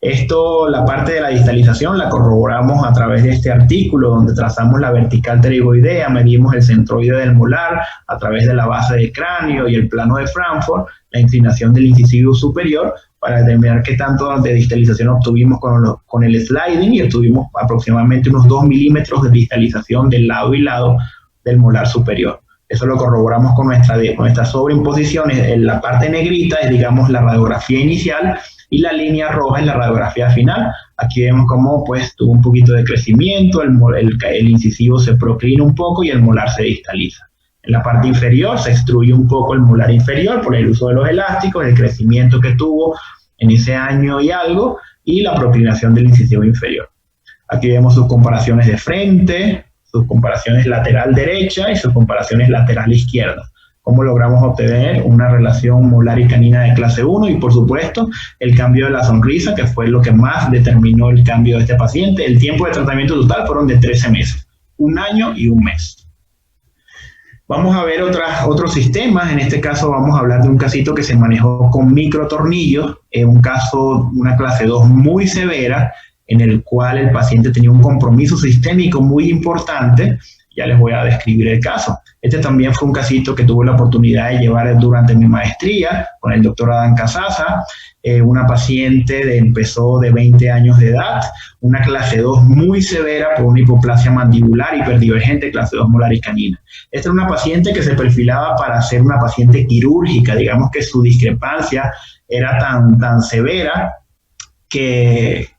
Esto, la parte de la distalización la corroboramos a través de este artículo donde trazamos la vertical pterigoidea, medimos el centroide del molar a través de la base del cráneo y el plano de Frankfurt, la inclinación del incisivo superior para determinar qué tanto de distalización obtuvimos con el sliding, y obtuvimos aproximadamente unos 2 milímetros de distalización del lado y lado del molar superior. Eso lo corroboramos con nuestras sobreimposiciones. En la parte negrita es, digamos, la radiografía inicial, y la línea roja es la radiografía final. Aquí vemos cómo pues tuvo un poquito de crecimiento, el incisivo se proclina un poco y el molar se distaliza. En la parte inferior se extruye un poco el molar inferior por el uso de los elásticos, el crecimiento que tuvo en ese año y algo, y la proclinación del incisivo inferior. Aquí vemos sus comparaciones de frente, sus comparaciones lateral derecha y sus comparaciones lateral izquierda. Cómo logramos obtener una relación molar y canina de clase 1 y, por supuesto, el cambio de la sonrisa, que fue lo que más determinó el cambio de este paciente. El tiempo de tratamiento total fueron de 13 meses, 1 año y 1 mes. Vamos a ver otros sistemas. En este caso vamos a hablar de un casito que se manejó con microtornillos, un caso, una clase 2 muy severa, en el cual el paciente tenía un compromiso sistémico muy importante. Ya les voy a describir el caso. Este también fue un casito que tuve la oportunidad de llevar durante mi maestría con el doctor Adán Casasa, una paciente empezó de 20 años de edad, una clase 2 muy severa por una hipoplasia mandibular hiperdivergente, clase 2 molar y canina. Esta era una paciente que se perfilaba para ser una paciente quirúrgica, digamos que su discrepancia era tan severa que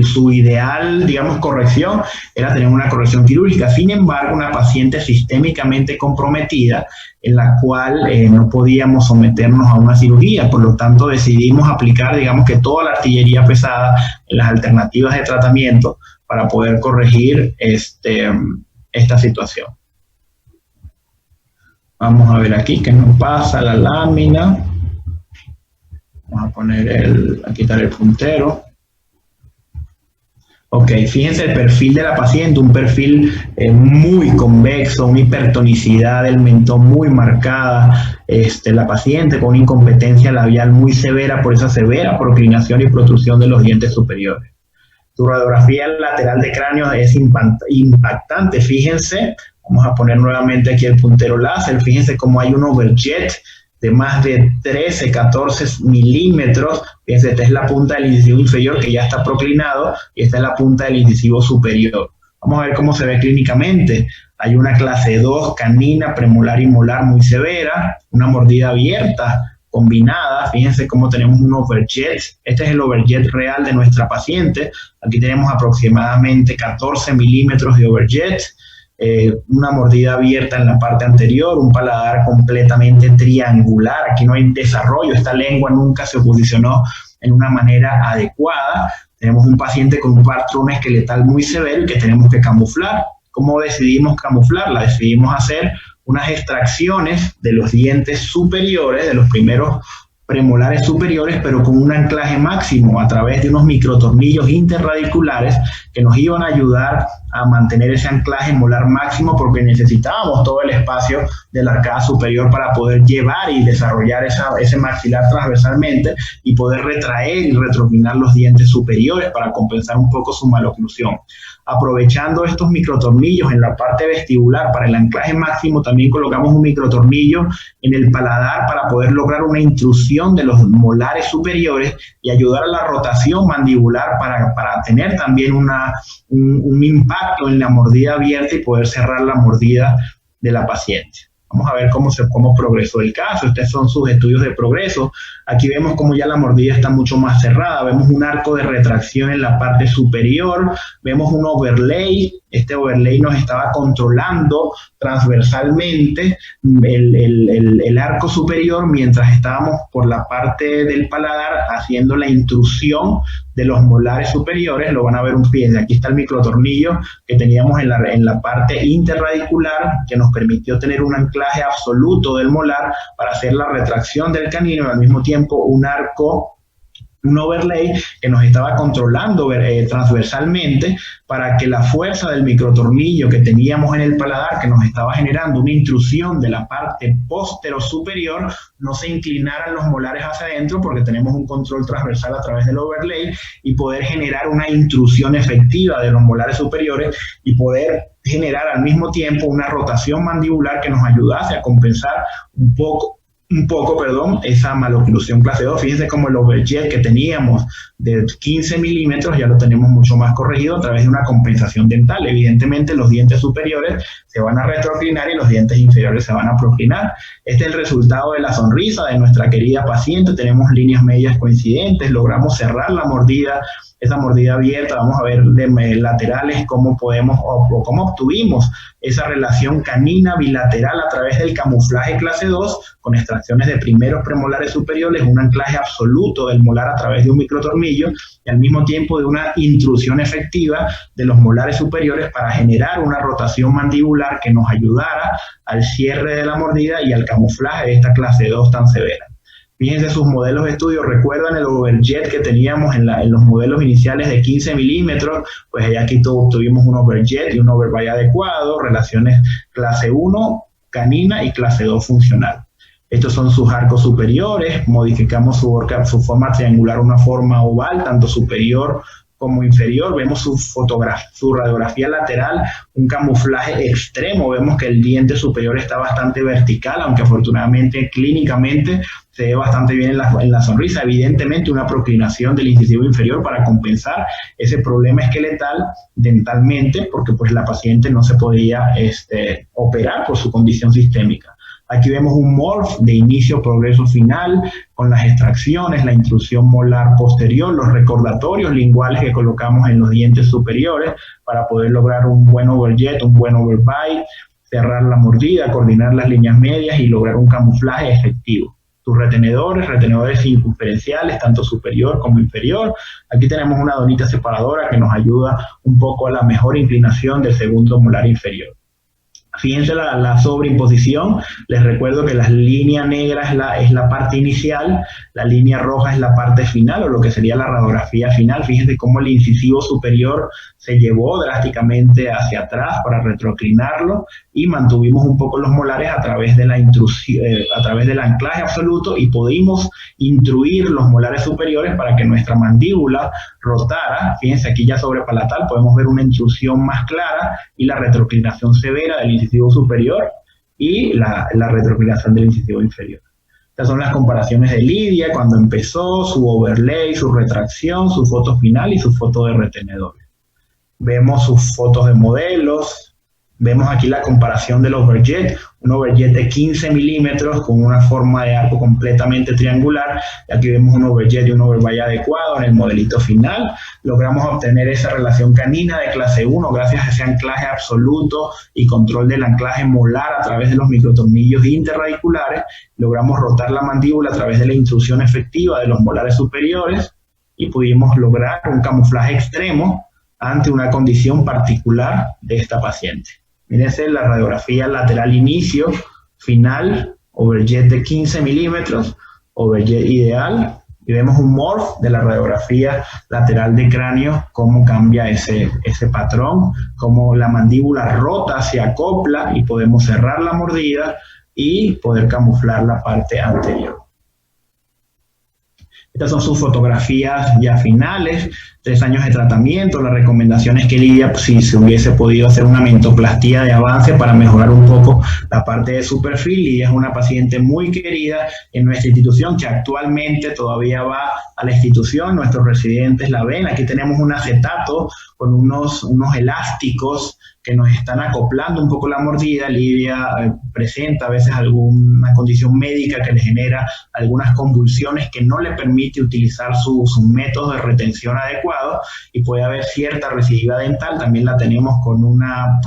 su ideal, digamos, corrección era tener una corrección quirúrgica. Sin embargo, una paciente sistémicamente comprometida en la cual no podíamos someternos a una cirugía. Por lo tanto, decidimos aplicar, digamos, que toda la artillería pesada en las alternativas de tratamiento para poder corregir esta situación. Vamos a ver aquí que nos pasa la lámina. Vamos a poner a quitar el puntero. Ok, fíjense el perfil de la paciente, un perfil muy convexo, una hipertonicidad del mentón muy marcada, la paciente con una incompetencia labial muy severa por esa severa proclinación y protrusión de los dientes superiores. Su radiografía lateral de cráneo es impactante, fíjense, vamos a poner nuevamente aquí el puntero láser, fíjense cómo hay un overjet de más de 13, 14 milímetros. Fíjense, esta es la punta del incisivo inferior que ya está proclinado y esta es la punta del incisivo superior. Vamos a ver cómo se ve clínicamente. Hay una clase 2 canina, premolar y molar muy severa, una mordida abierta combinada. Fíjense cómo tenemos un overjet. Este es el overjet real de nuestra paciente. Aquí tenemos aproximadamente 14 milímetros de overjet. Una mordida abierta en la parte anterior, un paladar completamente triangular, aquí no hay desarrollo, esta lengua nunca se posicionó en una manera adecuada. Tenemos un paciente con un patrón esqueletal muy severo y que tenemos que camuflar. ¿Cómo decidimos camuflarla? Decidimos hacer unas extracciones de los dientes superiores, de los primeros premolares superiores, pero con un anclaje máximo a través de unos microtornillos interradiculares que nos iban a ayudar a mantener ese anclaje molar máximo, porque necesitábamos todo el espacio de la arcada superior para poder llevar y desarrollar ese maxilar transversalmente y poder retraer y retroclinar los dientes superiores para compensar un poco su maloclusión. Aprovechando estos microtornillos en la parte vestibular para el anclaje máximo, también colocamos un microtornillo en el paladar para poder lograr una intrusión de los molares superiores y ayudar a la rotación mandibular para tener también un impacto en la mordida abierta y poder cerrar la mordida de la paciente. Vamos a ver cómo progresó el caso. Estos son sus estudios de progreso. Aquí vemos cómo ya la mordida está mucho más cerrada. Vemos un arco de retracción en la parte superior. Vemos un overlay. Este overlay nos estaba controlando transversalmente el arco superior mientras estábamos por la parte del paladar haciendo la intrusión de los molares superiores. Lo van a ver fíjense, aquí está el microtornillo que teníamos en la parte interradicular que nos permitió tener un anclaje absoluto del molar para hacer la retracción del canino y al mismo tiempo un arco, un overlay que nos estaba controlando transversalmente para que la fuerza del microtornillo que teníamos en el paladar, que nos estaba generando una intrusión de la parte póstero superior, no se inclinaran los molares hacia adentro porque tenemos un control transversal a través del overlay y poder generar una intrusión efectiva de los molares superiores y poder generar al mismo tiempo una rotación mandibular que nos ayudase a compensar un poco, esa maloclusión clase 2. Fíjense como el overjet que teníamos de 15 milímetros ya lo tenemos mucho más corregido a través de una compensación dental. Evidentemente los dientes superiores se van a retroclinar y los dientes inferiores se van a proclinar. Este es el resultado de la sonrisa de nuestra querida paciente. Tenemos líneas medias coincidentes, logramos cerrar la mordida, esa mordida abierta. Vamos a ver de laterales cómo podemos o cómo obtuvimos esa relación canina bilateral a través del camuflaje clase 2 con extracciones de primeros premolares superiores, un anclaje absoluto del molar a través de un microtornillo y al mismo tiempo de una intrusión efectiva de los molares superiores para generar una rotación mandibular que nos ayudara al cierre de la mordida y al camuflaje de esta clase 2 tan severa. Fíjense sus modelos de estudio, recuerdan el overjet que teníamos en los modelos iniciales de 15 milímetros, pues aquí tuvimos un overjet y un overbite adecuado, relaciones clase 1 canina y clase 2 funcional. Estos son sus arcos superiores, modificamos su forma triangular a una forma oval, tanto superior como inferior. Vemos su radiografía lateral, un camuflaje extremo. Vemos que el diente superior está bastante vertical, aunque afortunadamente clínicamente se ve bastante bien en la sonrisa. Evidentemente una proclinación del incisivo inferior para compensar ese problema esqueletal dentalmente, porque pues la paciente no se podía operar por su condición sistémica. Aquí vemos un morph de inicio, progreso final, con las extracciones, la intrusión molar posterior, los recordatorios linguales que colocamos en los dientes superiores para poder lograr un buen overjet, un buen overbite, cerrar la mordida, coordinar las líneas medias y lograr un camuflaje efectivo. Sus retenedores circunferenciales, tanto superior como inferior. Aquí tenemos una donita separadora que nos ayuda un poco a la mejor inclinación del segundo molar inferior. Fíjense la sobreimposición. Les recuerdo que la línea negra es la parte inicial, la línea roja es la parte final, o lo que sería la radiografía final. Fíjense cómo el incisivo superior se llevó drásticamente hacia atrás para retroclinarlo, y mantuvimos un poco los molares a través de la intrusión, a través del anclaje absoluto, y pudimos intruir los molares superiores para que nuestra mandíbula rotara. Fíjense aquí ya sobre palatal podemos ver una intrusión más clara y la retroclinación severa del incisivo superior y la retroclinación del incisivo inferior. Estas son las comparaciones de Lidia cuando empezó, su overlay, su retracción, su foto final y su foto de retenedores. Vemos sus fotos de modelos. Vemos aquí la comparación del overjet, un overjet de 15 milímetros con una forma de arco completamente triangular. Y aquí vemos un overjet y un overbay adecuado en el modelito final. Logramos obtener esa relación canina de clase 1 gracias a ese anclaje absoluto y control del anclaje molar a través de los microtornillos interradiculares. Logramos rotar la mandíbula a través de la intrusión efectiva de los molares superiores y pudimos lograr un camuflaje extremo ante una condición particular de esta paciente. Mírense la radiografía lateral inicio, final, overjet de 15 milímetros, overjet ideal, y vemos un morph de la radiografía lateral de cráneo, cómo cambia ese patrón, cómo la mandíbula rota, se acopla y podemos cerrar la mordida y poder camuflar la parte anterior. Estas son sus fotografías ya finales, 3 años de tratamiento. La recomendación es que Lidia, si se hubiese podido hacer una mentoplastía de avance para mejorar un poco la parte de su perfil. Lidia es una paciente muy querida en nuestra institución, que actualmente todavía va a la institución. Nuestros residentes la ven. Aquí tenemos un acetato con unos elásticos que nos están acoplando un poco la mordida. Lidia presenta a veces alguna condición médica que le genera algunas convulsiones que no le permite utilizar sus métodos de retención adecuados, y puede haber cierta recidiva dental. También la tenemos con una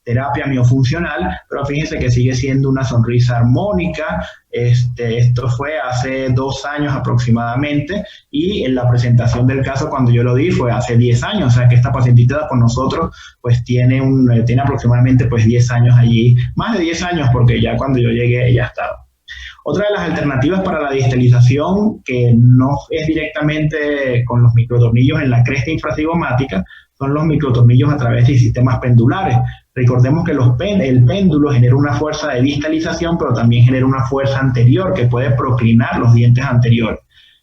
terapia miofuncional, pero fíjense que sigue siendo una sonrisa armónica. Esto fue hace 2 años aproximadamente, y en la presentación del caso cuando yo lo di fue hace 10 años, o sea que esta pacientita con nosotros pues tiene aproximadamente pues 10 años allí, más de 10 años, porque ya cuando yo llegué ella estaba. Otra de las alternativas para la distalización, que no es directamente con los microtornillos en la cresta infracigomática, son los microtornillos a través de sistemas pendulares. Recordemos que el péndulo genera una fuerza de distalización, pero también genera una fuerza anterior que puede proclinar los dientes anteriores.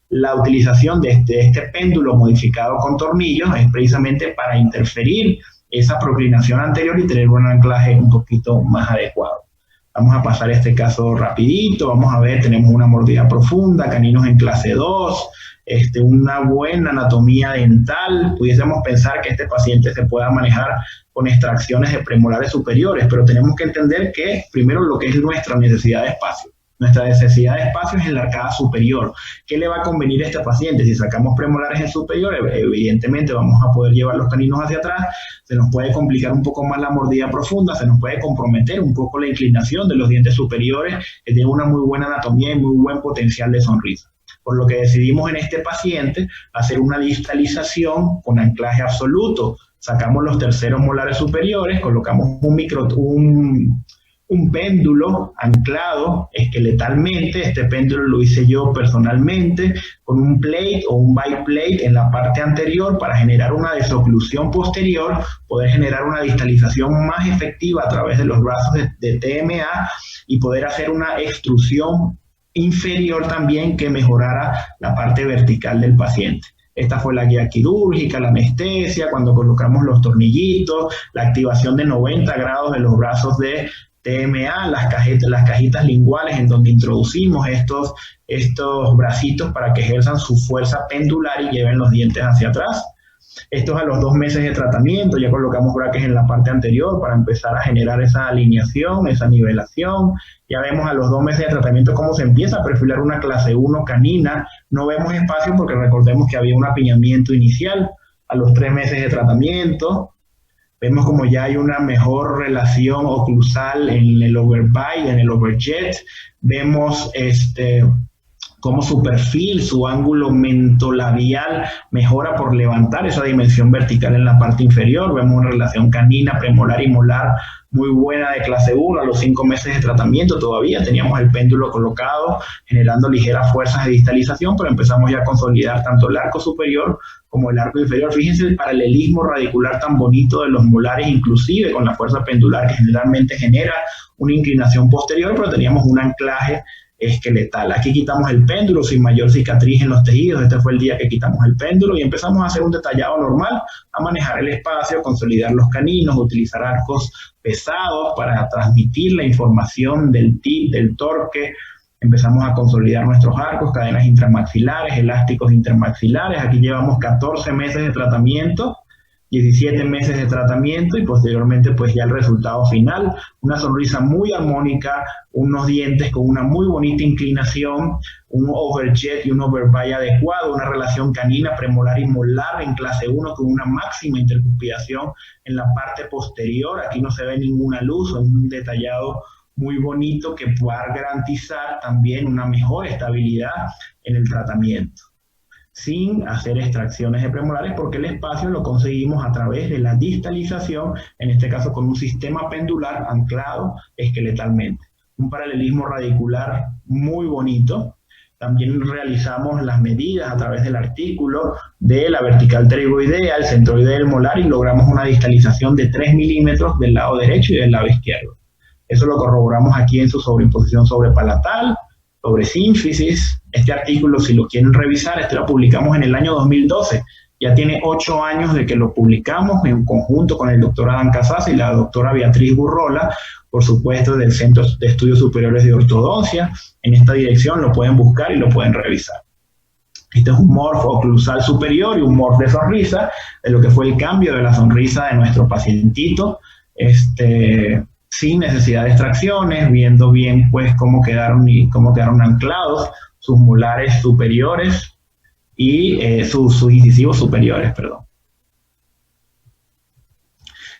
La utilización de este péndulo modificado con tornillos es precisamente para interferir esa proclinación anterior y tener un anclaje un poquito más adecuado. Vamos a pasar este caso rapidito. Vamos a ver, tenemos una mordida profunda, caninos en clase 2, una buena anatomía dental. Pudiésemos pensar que este paciente se pueda manejar con extracciones de premolares superiores, pero tenemos que entender que primero lo que es nuestra necesidad de espacio. Nuestra necesidad de espacio es en la arcada superior. ¿Qué le va a convenir a este paciente? Si sacamos premolares en superior, evidentemente vamos a poder llevar los caninos hacia atrás, se nos puede complicar un poco más la mordida profunda, se nos puede comprometer un poco la inclinación de los dientes superiores, que tienen una muy buena anatomía y muy buen potencial de sonrisa. Por lo que decidimos en este paciente hacer una distalización con anclaje absoluto. Sacamos los terceros molares superiores, colocamos un péndulo anclado esqueletalmente. Este péndulo lo hice yo personalmente con un plate o un biplate en la parte anterior para generar una desoclusión posterior, poder generar una distalización más efectiva a través de los brazos de TMA y poder hacer una extrusión inferior también que mejorara la parte vertical del paciente. Esta fue la guía quirúrgica, la anestesia, cuando colocamos los tornillitos, la activación de 90 grados de los brazos de TMA, las cajitas linguales en donde introducimos estos bracitos para que ejerzan su fuerza pendular y lleven los dientes hacia atrás. Esto es a los 2 meses de tratamiento. Ya colocamos brackets en la parte anterior para empezar a generar esa alineación, esa nivelación. Ya vemos a los 2 meses de tratamiento cómo se empieza a perfilar una clase 1 canina. No vemos espacio porque recordemos que había un apiñamiento inicial. A los 3 meses de tratamiento vemos como ya hay una mejor relación oclusal en el overbite, en el overjet. Vemos cómo su perfil, su ángulo mentolabial mejora por levantar esa dimensión vertical en la parte inferior. Vemos una relación canina, premolar y molar muy buena de clase 1 a los 5 meses de tratamiento. Todavía teníamos el péndulo colocado, generando ligeras fuerzas de distalización, pero empezamos ya a consolidar tanto el arco superior como el arco inferior. Fíjense el paralelismo radicular tan bonito de los molares, inclusive con la fuerza pendular que generalmente genera una inclinación posterior, pero teníamos un anclaje esqueletal. Aquí quitamos el péndulo sin mayor cicatriz en los tejidos. Este fue el día que quitamos el péndulo y empezamos a hacer un detallado normal, a manejar el espacio, consolidar los caninos, utilizar arcos pesados para transmitir la información del tip, del torque. Empezamos a consolidar nuestros arcos, cadenas intramaxilares, elásticos intermaxilares. Aquí llevamos 14 meses de tratamiento, 17 meses de tratamiento y posteriormente pues ya el resultado final, una sonrisa muy armónica, unos dientes con una muy bonita inclinación, un overjet y un overbite adecuado, una relación canina, premolar y molar en clase 1 con una máxima intercuspidación en la parte posterior. Aquí no se ve ninguna luz, un detallado muy bonito que pueda garantizar también una mejor estabilidad en el tratamiento, sin hacer extracciones de premolares, porque el espacio lo conseguimos a través de la distalización, en este caso con un sistema pendular anclado esqueletalmente. Un paralelismo radicular muy bonito. También realizamos las medidas a través del artículo de la vertical pterigoidea, el centroide del molar, y logramos una distalización de 3 milímetros del lado derecho y del lado izquierdo. Eso lo corroboramos aquí en su sobreimposición sobrepalatal, sobre sínfisis. Este artículo, si lo quieren revisar, lo publicamos en el año 2012. Ya tiene 8 años de que lo publicamos en conjunto con el doctor Adán Casas y la doctora Beatriz Burrola, por supuesto, del Centro de Estudios Superiores de Ortodoncia. En esta dirección lo pueden buscar y lo pueden revisar. Este es un morfo oclusal superior y un morfo de sonrisa, de lo que fue el cambio de la sonrisa de nuestro pacientito, sin necesidad de extracciones, viendo bien pues cómo quedaron anclados sus molares superiores y sus incisivos superiores, perdón.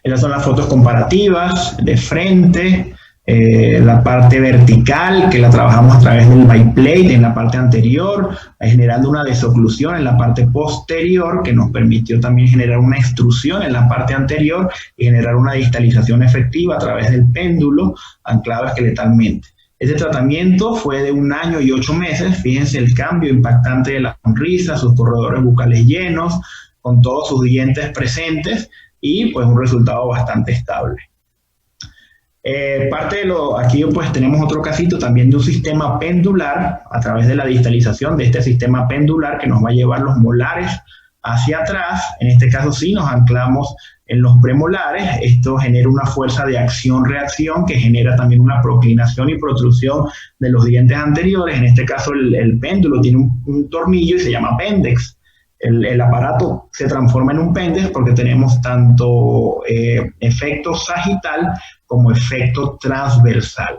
Estas son las fotos comparativas de frente, la parte vertical que la trabajamos a través del biplate en la parte anterior, generando una desoclusión en la parte posterior que nos permitió también generar una extrusión en la parte anterior y generar una distalización efectiva a través del péndulo anclado esqueletalmente. Este tratamiento fue de 1 año y 8 meses. Fíjense el cambio impactante de la sonrisa, sus corredores bucales llenos, con todos sus dientes presentes y pues un resultado bastante estable. Aquí pues tenemos otro casito también de un sistema pendular a través de la distalización de este sistema pendular que nos va a llevar los molares hacia atrás. En este caso sí nos anclamos en los premolares. Esto genera una fuerza de acción-reacción que genera también una proclinación y protrusión de los dientes anteriores. En este caso el péndulo tiene un tornillo y se llama pendex. El aparato se transforma en un pendex porque tenemos tanto efecto sagital como efecto transversal.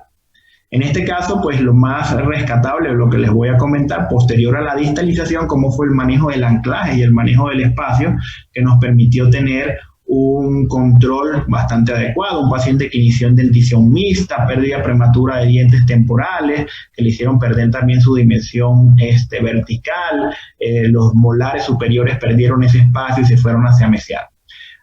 En este caso, pues lo más rescatable, lo que les voy a comentar, posterior a la distalización, cómo fue el manejo del anclaje y el manejo del espacio que nos permitió tener un control bastante adecuado. Un paciente que inició en dentición mixta, pérdida prematura de dientes temporales, que le hicieron perder también su dimensión vertical, los molares superiores perdieron ese espacio y se fueron hacia mesial.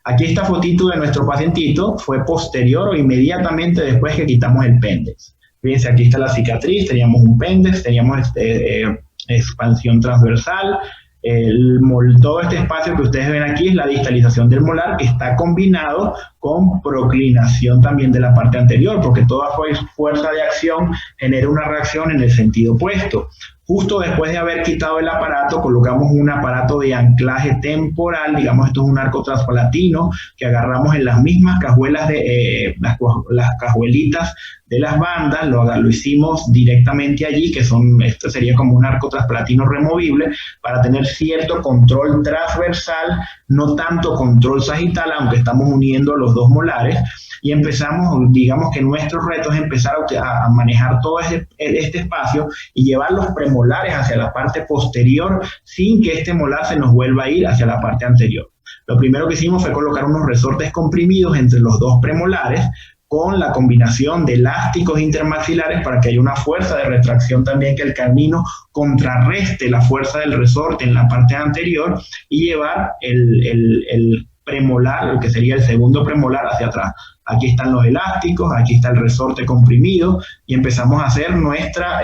Aquí esta fotito de nuestro pacientito fue posterior o inmediatamente después que quitamos el péndex. Fíjense, aquí está la cicatriz, teníamos un péndex, teníamos expansión transversal. Todo este espacio que ustedes ven aquí es la distalización del molar, que está combinado con proclinación también de la parte anterior, porque toda fuerza de acción genera una reacción en el sentido opuesto. Justo después de haber quitado el aparato, colocamos un aparato de anclaje temporal. Digamos, esto es un arco transpalatino que agarramos en las mismas cajuelas las cajuelitas de las bandas, lo hicimos directamente allí, esto sería como un arco transpalatino removible, para tener cierto control transversal, no tanto control sagital, aunque estamos uniendo los dos molares. Y empezamos, digamos que nuestro reto es empezar a manejar todo este espacio y llevar los premolares hacia la parte posterior sin que este molar se nos vuelva a ir hacia la parte anterior. Lo primero que hicimos fue colocar unos resortes comprimidos entre los dos premolares con la combinación de elásticos intermaxilares para que haya una fuerza de retracción también, que el canino contrarreste la fuerza del resorte en la parte anterior y llevar el premolar, lo que sería el segundo premolar, hacia atrás. Aquí están los elásticos, aquí está el resorte comprimido y empezamos a hacer nuestra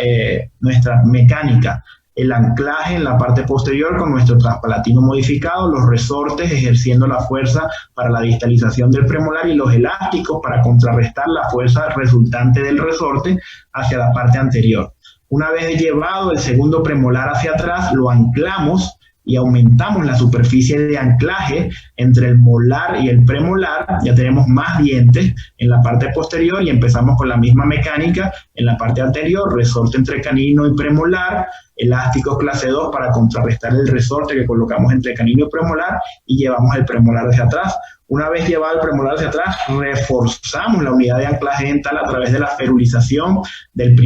mecánica. El anclaje en la parte posterior con nuestro transpalatino modificado, los resortes ejerciendo la fuerza para la distalización del premolar y los elásticos para contrarrestar la fuerza resultante del resorte hacia la parte anterior. Una vez llevado el segundo premolar hacia atrás, lo anclamos y aumentamos la superficie de anclaje entre el molar y el premolar. Ya tenemos más dientes en la parte posterior y empezamos con la misma mecánica en la parte anterior, resorte entre canino y premolar, elásticos clase 2 para contrarrestar el resorte que colocamos entre canino y premolar y llevamos el premolar hacia atrás. Una vez llevado el premolar hacia atrás, reforzamos la unidad de anclaje dental a través de la ferulización del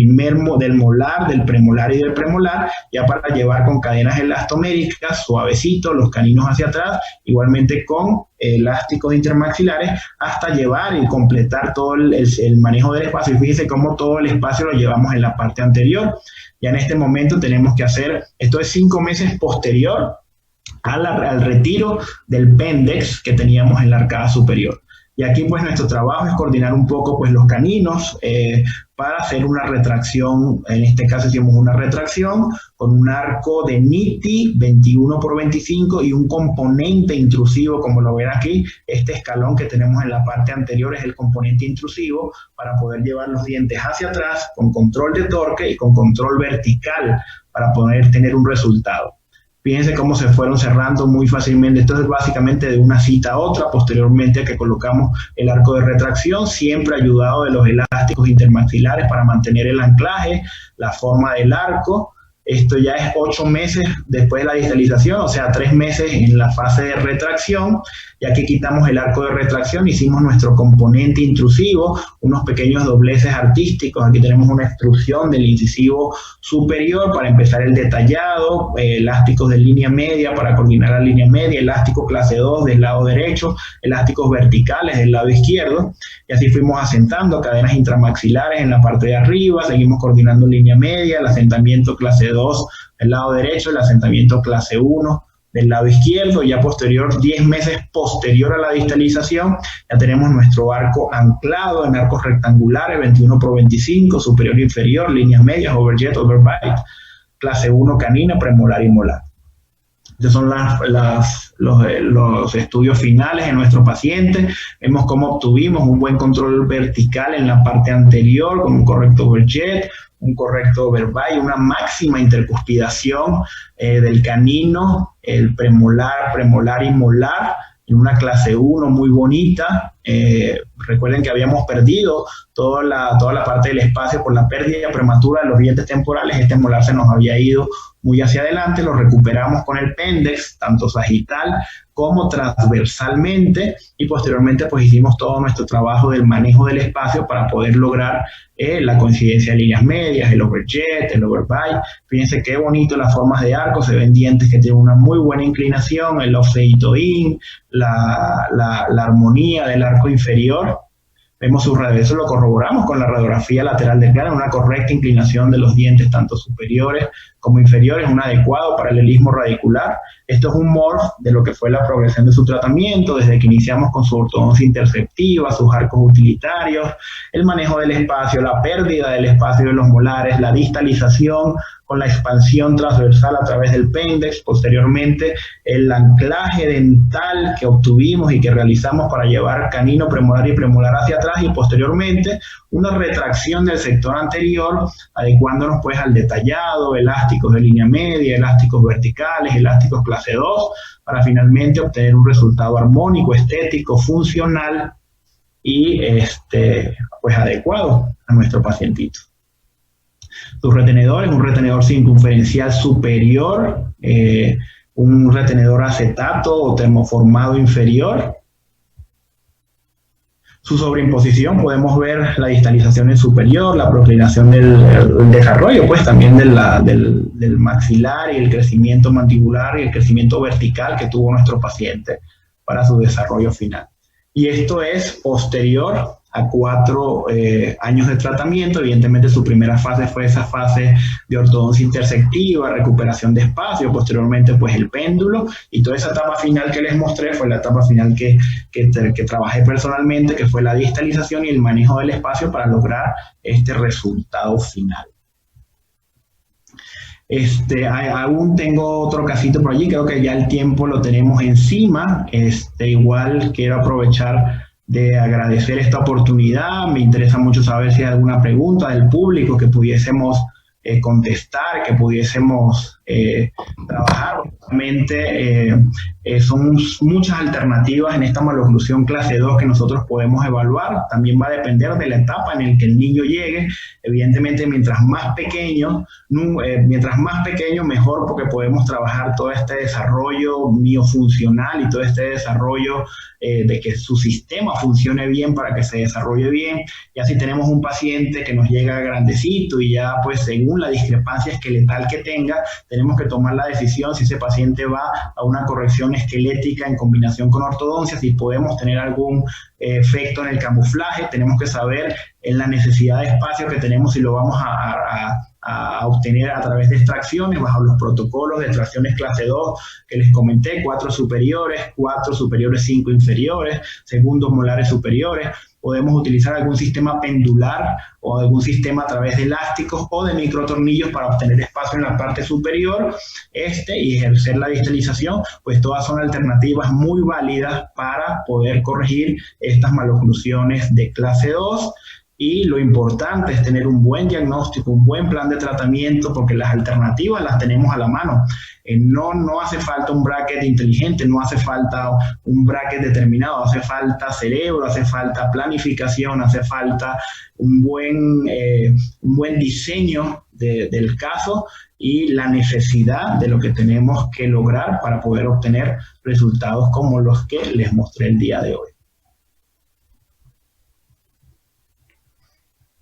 molar, del premolar y del premolar, ya para llevar con cadenas elastoméricas, suavecito, los caninos hacia atrás, igualmente con elásticos intermaxilares, hasta llevar y completar todo el manejo del espacio. Y fíjense cómo todo el espacio lo llevamos en la parte anterior. Ya en este momento tenemos que hacer, esto es 5 meses posterior al retiro del péndex que teníamos en la arcada superior. Y aquí pues nuestro trabajo es coordinar un poco pues los caninos para hacer una retracción. En este caso hicimos una retracción con un arco de Nitti 21 por 25 y un componente intrusivo, como lo ven aquí. Este escalón que tenemos en la parte anterior es el componente intrusivo para poder llevar los dientes hacia atrás con control de torque y con control vertical para poder tener un resultado. Fíjense cómo se fueron cerrando muy fácilmente. Esto es básicamente de una cita a otra, posteriormente a que colocamos el arco de retracción, siempre ayudado de los elásticos intermaxilares para mantener el anclaje, la forma del arco. Esto ya es 8 meses después de la distalización, o sea, 3 meses en la fase de retracción. Y aquí quitamos el arco de retracción, hicimos nuestro componente intrusivo, unos pequeños dobleces artísticos. Aquí tenemos una extrusión del incisivo superior para empezar el detallado, elásticos de línea media para coordinar la línea media, elástico clase 2 del lado derecho, elásticos verticales del lado izquierdo. Y así fuimos asentando cadenas intramaxilares en la parte de arriba, seguimos coordinando línea media, el asentamiento clase 2 del lado derecho, el asentamiento clase 1 del lado izquierdo. Ya posterior, 10 meses posterior a la distalización, ya tenemos nuestro arco anclado en arcos rectangulares 21 por 25, superior e inferior, líneas medias, overjet, overbite, clase 1 canina, premolar y molar. Estos son los estudios finales en nuestro paciente. Vemos cómo obtuvimos un buen control vertical en la parte anterior con un correcto overjet, un correcto overbite, una máxima intercuspidación del canino, el premolar y molar, en una clase 1 muy bonita. Recuerden que habíamos perdido toda la parte del espacio por la pérdida prematura de los dientes temporales. Este molar se nos había ido muy hacia adelante, lo recuperamos con el péndex, tanto sagital como transversalmente, y posteriormente pues hicimos todo nuestro trabajo del manejo del espacio para poder lograr la coincidencia de líneas medias, el overjet, el overbite. Fíjense qué bonito las formas de arco, se ven dientes que tienen una muy buena inclinación, el offset-in, la armonía del arco inferior. Vemos su radio, eso lo corroboramos con la radiografía lateral del cráneo, una correcta inclinación de los dientes, tanto superiores como inferiores, un adecuado paralelismo radicular. Esto es un morph de lo que fue la progresión de su tratamiento, desde que iniciamos con su ortodoncia interceptiva, sus arcos utilitarios, el manejo del espacio, la pérdida del espacio de los molares, la distalización con la expansión transversal a través del péndex, posteriormente el anclaje dental que obtuvimos y que realizamos para llevar canino, premolar y premolar hacia atrás, y posteriormente una retracción del sector anterior, adecuándonos pues al detallado, elásticos de línea media, elásticos verticales, elásticos clase 2, para finalmente obtener un resultado armónico, estético, funcional y pues adecuado a nuestro pacientito. Sus retenedores, un retenedor circunferencial superior, un retenedor acetato o termoformado inferior. Su sobreimposición, podemos ver la distalización en superior, la proclinación del desarrollo, pues también del maxilar y el crecimiento mandibular y el crecimiento vertical que tuvo nuestro paciente para su desarrollo final. Y esto es posterior a 4 años de tratamiento. Evidentemente su primera fase fue esa fase de ortodoncia intersectiva, recuperación de espacio, posteriormente pues el péndulo, y toda esa etapa final que les mostré fue la etapa final que trabajé personalmente, que fue la distalización y el manejo del espacio para lograr este resultado final. Aún tengo otro casito por allí, creo que ya el tiempo lo tenemos encima. Igual quiero aprovechar de agradecer esta oportunidad. Me interesa mucho saber si hay alguna pregunta del público que pudiésemos contestar, que pudiésemos trabajar. Obviamente son muchas alternativas en esta maloclusión clase 2 que nosotros podemos evaluar. También va a depender de la etapa en la que el niño llegue. Evidentemente, mientras más pequeño mejor, porque podemos trabajar todo este desarrollo miofuncional y todo este desarrollo de que su sistema funcione bien para que se desarrolle bien. Ya si tenemos un paciente que nos llega grandecito y ya pues según la discrepancia esqueletal que tenga, tenemos que tomar la decisión si ese paciente va a una corrección esquelética en combinación con ortodoncia, si podemos tener algún efecto en el camuflaje. Tenemos que saber en la necesidad de espacio que tenemos, si lo vamos a obtener a través de extracciones bajo los protocolos de extracciones clase 2 que les comenté, 4 superiores, 5 inferiores, segundos molares superiores. Podemos utilizar algún sistema pendular o algún sistema a través de elásticos o de microtornillos para obtener espacio en la parte superior y ejercer la distalización. Pues todas son alternativas muy válidas para poder corregir estas maloclusiones de clase 2. Y lo importante es tener un buen diagnóstico, un buen plan de tratamiento, porque las alternativas las tenemos a la mano. No hace falta un bracket inteligente, no hace falta un bracket determinado, hace falta cerebro, hace falta planificación, hace falta un buen diseño del caso y la necesidad de lo que tenemos que lograr para poder obtener resultados como los que les mostré el día de hoy.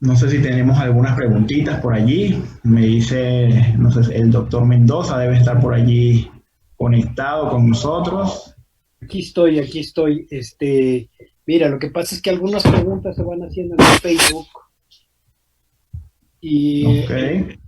No sé si tenemos algunas preguntitas por allí. Me dice, no sé, el doctor Mendoza debe estar por allí conectado con nosotros. Aquí estoy. Mira, lo que pasa es que algunas preguntas se van haciendo en el Facebook. Y okay.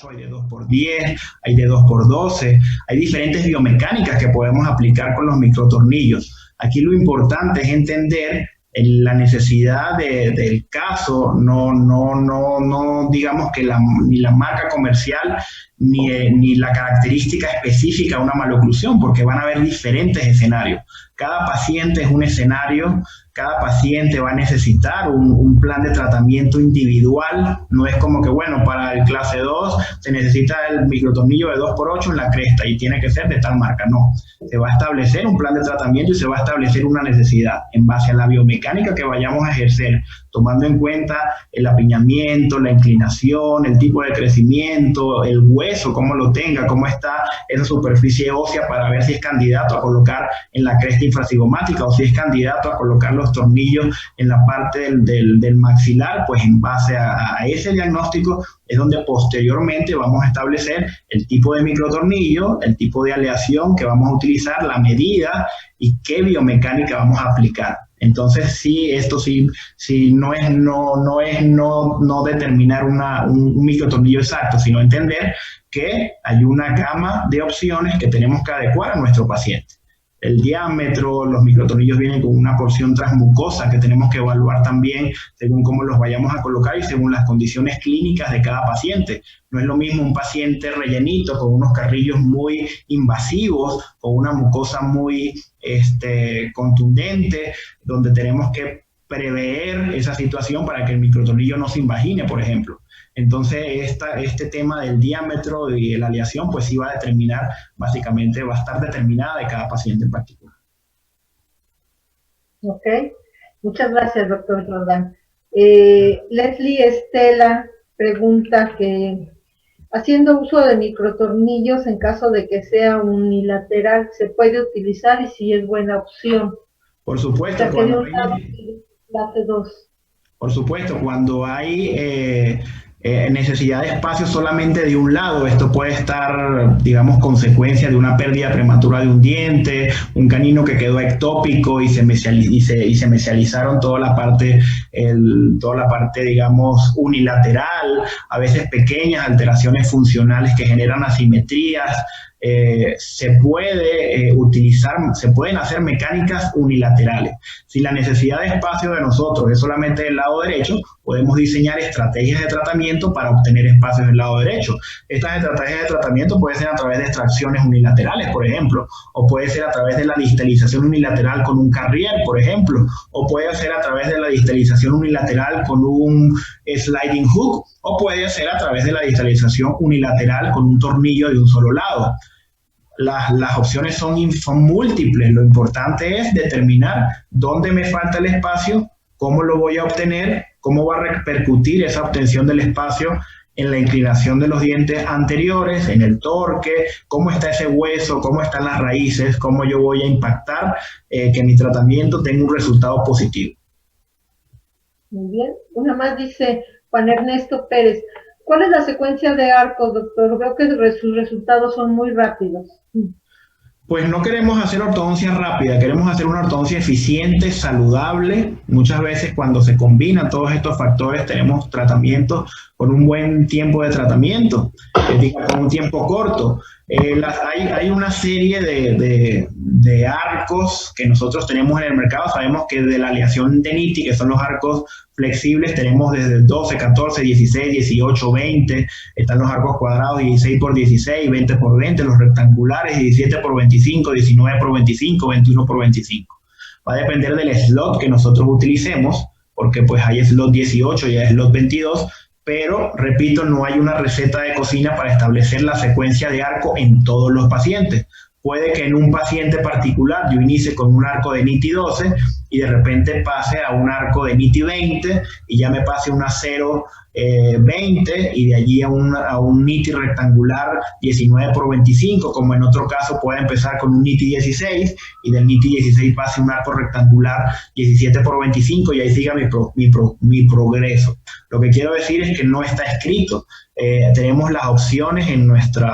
Hay de 2x10, hay de 2x12, hay diferentes biomecánicas que podemos aplicar con los microtornillos. Aquí lo importante es entender la necesidad del caso, no digamos que ni la marca comercial ni la característica específica de una maloclusión, porque van a haber diferentes escenarios. Cada paciente es un escenario, cada paciente va a necesitar un plan de tratamiento individual. No es como que, bueno, para el clase 2 se necesita el microtornillo de 2x8 en la cresta y tiene que ser de tal marca. No, se va a establecer un plan de tratamiento y se va a establecer una necesidad en base a la biomecánica que vayamos a ejercer, tomando en cuenta el apiñamiento, la inclinación, el tipo de crecimiento, el hueso, cómo lo tenga, cómo está esa superficie ósea, para ver si es candidato a colocar en la cresta infracigomática o si es candidato a colocar los tornillos en la parte del maxilar. Pues en base a ese diagnóstico es donde posteriormente vamos a establecer el tipo de microtornillo, el tipo de aleación que vamos a utilizar, la medida y qué biomecánica vamos a aplicar. Entonces, sí, esto sí no es no determinar un microtornillo exacto, sino entender que hay una gama de opciones que tenemos que adecuar a nuestro paciente. El diámetro, los microtornillos vienen con una porción transmucosa que tenemos que evaluar también según cómo los vayamos a colocar y según las condiciones clínicas de cada paciente. No es lo mismo un paciente rellenito con unos carrillos muy invasivos, con una mucosa muy contundente, donde tenemos que prever esa situación para que el microtornillo no se invagine, por ejemplo. Entonces, este tema del diámetro y de la aleación, pues sí va a determinar, básicamente va a estar determinada de cada paciente en particular. Ok, muchas gracias, doctor Jordan. Leslie Estela pregunta que, haciendo uso de microtornillos en caso de que sea unilateral, ¿se puede utilizar y si es buena opción? Por supuesto, cuando hay necesidad de espacio solamente de un lado, esto puede estar, digamos, consecuencia de una pérdida prematura de un diente, un canino que quedó ectópico y se mesializaron toda la parte, digamos, unilateral, a veces pequeñas alteraciones funcionales que generan asimetrías. Se pueden hacer mecánicas unilaterales. Si la necesidad de espacio de nosotros es solamente del lado derecho, podemos diseñar estrategias de tratamiento para obtener espacios del lado derecho. Estas estrategias de tratamiento pueden ser a través de extracciones unilaterales, por ejemplo, o puede ser a través de la distalización unilateral con un carrier, por ejemplo, o puede ser a través de la distalización unilateral con un sliding hook, o puede ser a través de la distalización unilateral con un tornillo de un solo lado. Las opciones son múltiples. Lo importante es determinar dónde me falta el espacio, cómo lo voy a obtener, cómo va a repercutir esa obtención del espacio en la inclinación de los dientes anteriores, en el torque, cómo está ese hueso, cómo están las raíces, cómo yo voy a impactar que mi tratamiento tenga un resultado positivo. Muy bien. Una más dice Juan Ernesto Pérez. ¿Cuál es la secuencia de arcos, doctor? Veo que sus resultados son muy rápidos. Pues no queremos hacer ortodoncia rápida, queremos hacer una ortodoncia eficiente, saludable. Muchas veces cuando se combinan todos estos factores tenemos tratamientos con un buen tiempo de tratamiento, con un tiempo corto. Hay una serie de arcos que nosotros tenemos en el mercado. Sabemos que de la aleación de Nitti, que son los arcos flexibles, tenemos desde el 12, 14, 16, 18, 20. Están los arcos cuadrados 16 por 16, 20 por 20, los rectangulares 17 por 25, 19 por 25, 21 por 25. Va a depender del slot que nosotros utilicemos, porque pues hay slot 18 y hay slot 22, pero, repito, no hay una receta de cocina para establecer la secuencia de arco en todos los pacientes. Puede que en un paciente particular yo inicie con un arco de Nitti 12 y de repente pase a un arco de Nitti 20 y ya me pase una 0 20 y de allí a un Nitti rectangular 19 por 25, como en otro caso puede empezar con un Nitti 16 y del Nitti 16 pase un arco rectangular 17 por 25 y ahí siga mi progreso. Lo que quiero decir es que no está escrito. Tenemos las opciones en nuestro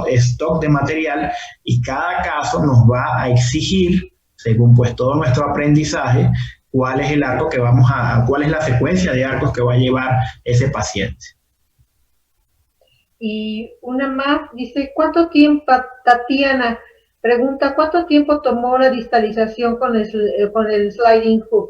stock de material y cada caso nos va a exigir, según pues todo nuestro aprendizaje, cuál es el arco que cuál es la secuencia de arcos que va a llevar ese paciente. Y una más dice, ¿cuánto tiempo, Tatiana pregunta, cuánto tiempo tomó la distalización con el sliding hook?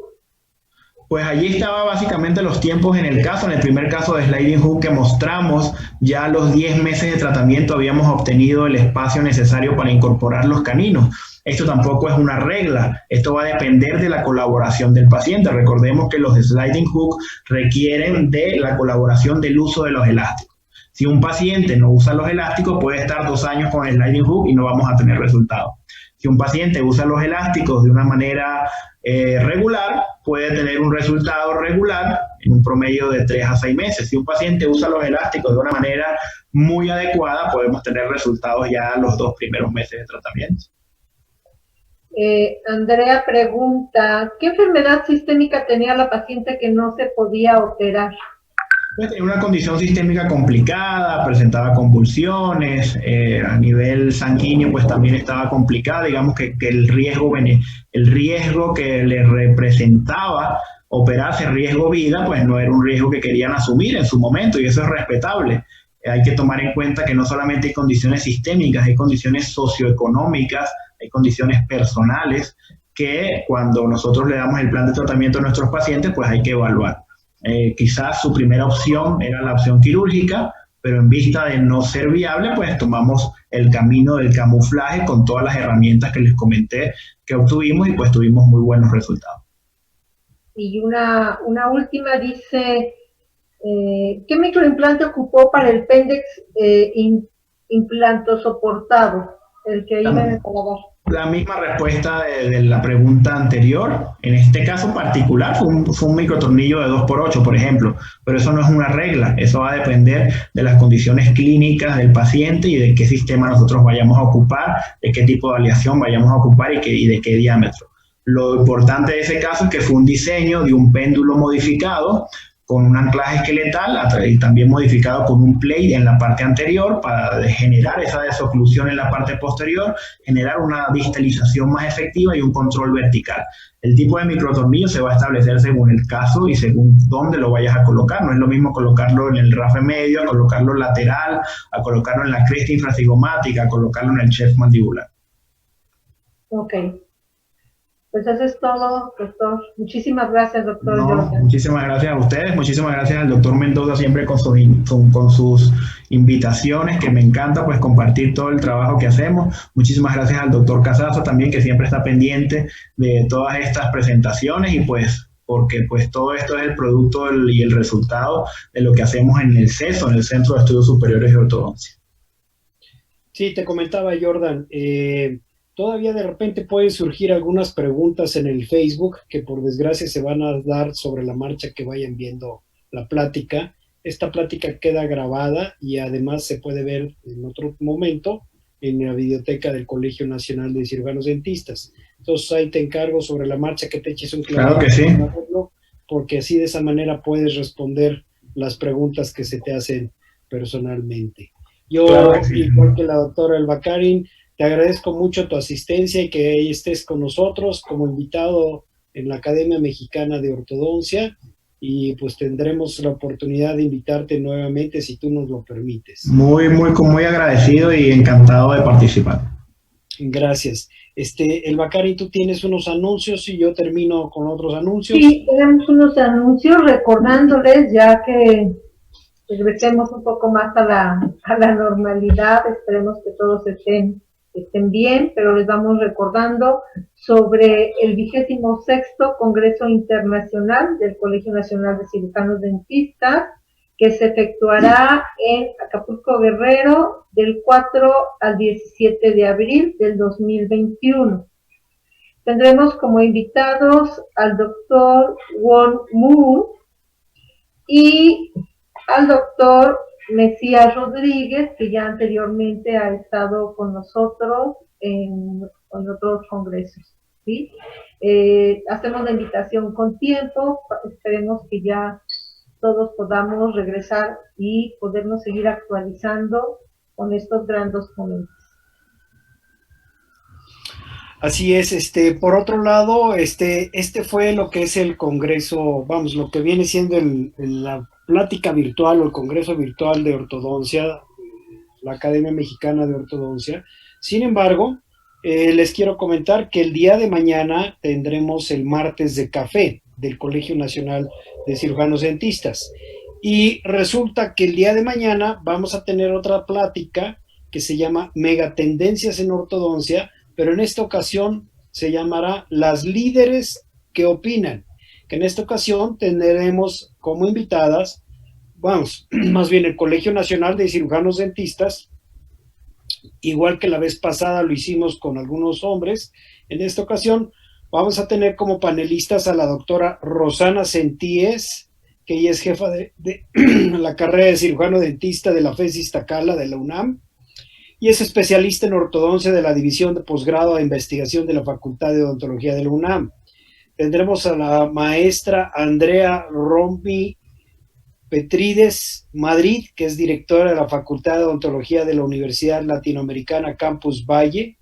Pues allí estaba básicamente los tiempos en el caso. En el primer caso de sliding hook que mostramos, ya a los 10 meses de tratamiento habíamos obtenido el espacio necesario para incorporar los caninos. Esto tampoco es una regla, esto va a depender de la colaboración del paciente. Recordemos que los sliding hook requieren de la colaboración del uso de los elásticos. Si un paciente no usa los elásticos, puede estar 2 años con el sliding hook y no vamos a tener resultados. Si un paciente usa los elásticos de una manera regular, puede tener un resultado regular en un promedio de 3 a 6 meses. Si un paciente usa los elásticos de una manera muy adecuada, podemos tener resultados ya en los 2 primeros meses de tratamiento. Andrea pregunta, ¿qué enfermedad sistémica tenía la paciente que no se podía operar? Pues tenía una condición sistémica complicada, presentaba convulsiones, a nivel sanguíneo pues también estaba complicada. Digamos que el riesgo que le representaba operarse, riesgo vida, pues no era un riesgo que querían asumir en su momento, y eso es respetable. Hay que tomar en cuenta que no solamente hay condiciones sistémicas, hay condiciones socioeconómicas, hay condiciones personales que cuando nosotros le damos el plan de tratamiento a nuestros pacientes, pues hay que evaluar. Quizás su primera opción era la opción quirúrgica, pero en vista de no ser viable, pues tomamos el camino del camuflaje con todas las herramientas que les comenté que obtuvimos y pues tuvimos muy buenos resultados. Y una última dice, ¿qué microimplante ocupó para el Pendex implantosoportado, el que iba en el paladar? La misma respuesta de la pregunta anterior. En este caso particular fue un microtornillo de 2x8, por ejemplo, pero eso no es una regla, eso va a depender de las condiciones clínicas del paciente y de qué sistema nosotros vayamos a ocupar, de qué tipo de aleación vayamos a ocupar y de qué diámetro. Lo importante de ese caso es que fue un diseño de un péndulo modificado con un anclaje esqueletal y también modificado con un plate en la parte anterior para generar esa desoclusión en la parte posterior, generar una distalización más efectiva y un control vertical. El tipo de microtornillo se va a establecer según el caso y según dónde lo vayas a colocar. No es lo mismo colocarlo en el rafe medio, a colocarlo lateral, a colocarlo en la cresta infracigomática, a colocarlo en el chef mandibular. Ok. Pues eso es todo, doctor. Muchísimas gracias, doctor. No, muchísimas gracias a ustedes, muchísimas gracias al doctor Mendoza siempre con sus invitaciones, que me encanta pues compartir todo el trabajo que hacemos. Muchísimas gracias al doctor Casazo también, que siempre está pendiente de todas estas presentaciones y pues porque pues todo esto es el producto y el resultado de lo que hacemos en el CESO, en el Centro de Estudios Superiores de Ortodoncia. Sí, te comentaba, Jordan, todavía de repente pueden surgir algunas preguntas en el Facebook que por desgracia se van a dar sobre la marcha que vayan viendo la plática. Esta plática queda grabada y además se puede ver en otro momento en la videoteca del Colegio Nacional de Cirujanos Dentistas. Entonces ahí te encargo sobre la marcha que te eches un claro que sí, porque así de esa manera puedes responder las preguntas que se te hacen personalmente. Yo, claro que sí, igual que la doctora Elbacarin, te agradezco mucho tu asistencia y que estés con nosotros como invitado en la Academia Mexicana de Ortodoncia y pues tendremos la oportunidad de invitarte nuevamente si tú nos lo permites. Muy agradecido y encantado de participar. Gracias. Elbacarin, tú tienes unos anuncios y yo termino con otros anuncios. Sí, tenemos unos anuncios recordándoles ya que regresemos un poco más a la normalidad, esperemos que todos estén bien, pero les vamos recordando sobre el 26º Congreso Internacional del Colegio Nacional de Cirujanos Dentistas, que se efectuará en Acapulco, Guerrero, del 4 al 17 de abril del 2021. Tendremos como invitados al doctor Won Moon y al doctor Mesías Rodríguez, que ya anteriormente ha estado con nosotros en otros congresos, ¿sí? Hacemos la invitación con tiempo, esperemos que ya todos podamos regresar y podernos seguir actualizando con estos grandes ponentes. Así es, por otro lado, este fue lo que es el congreso, vamos, lo que viene siendo la plática virtual o el congreso virtual de ortodoncia, la Academia Mexicana de Ortodoncia. Sin embargo, les quiero comentar que el día de mañana tendremos el martes de café del Colegio Nacional de Cirujanos Dentistas. Y resulta que el día de mañana vamos a tener otra plática que se llama Megatendencias en Ortodoncia, pero en esta ocasión se llamará Las líderes que opinan, que en esta ocasión tendremos como invitadas, vamos, más bien el Colegio Nacional de Cirujanos Dentistas, igual que la vez pasada lo hicimos con algunos hombres. En esta ocasión vamos a tener como panelistas a la doctora Rosana Sentíes, que ella es jefa de la carrera de cirujano dentista de la FES Iztacala de la UNAM, y es especialista en ortodoncia de la División de Posgrado e Investigación de la Facultad de Odontología de la UNAM. Tendremos a la maestra Andrea Rompi Petrides Madrid, que es directora de la Facultad de Odontología de la Universidad Latinoamericana Campus Valle,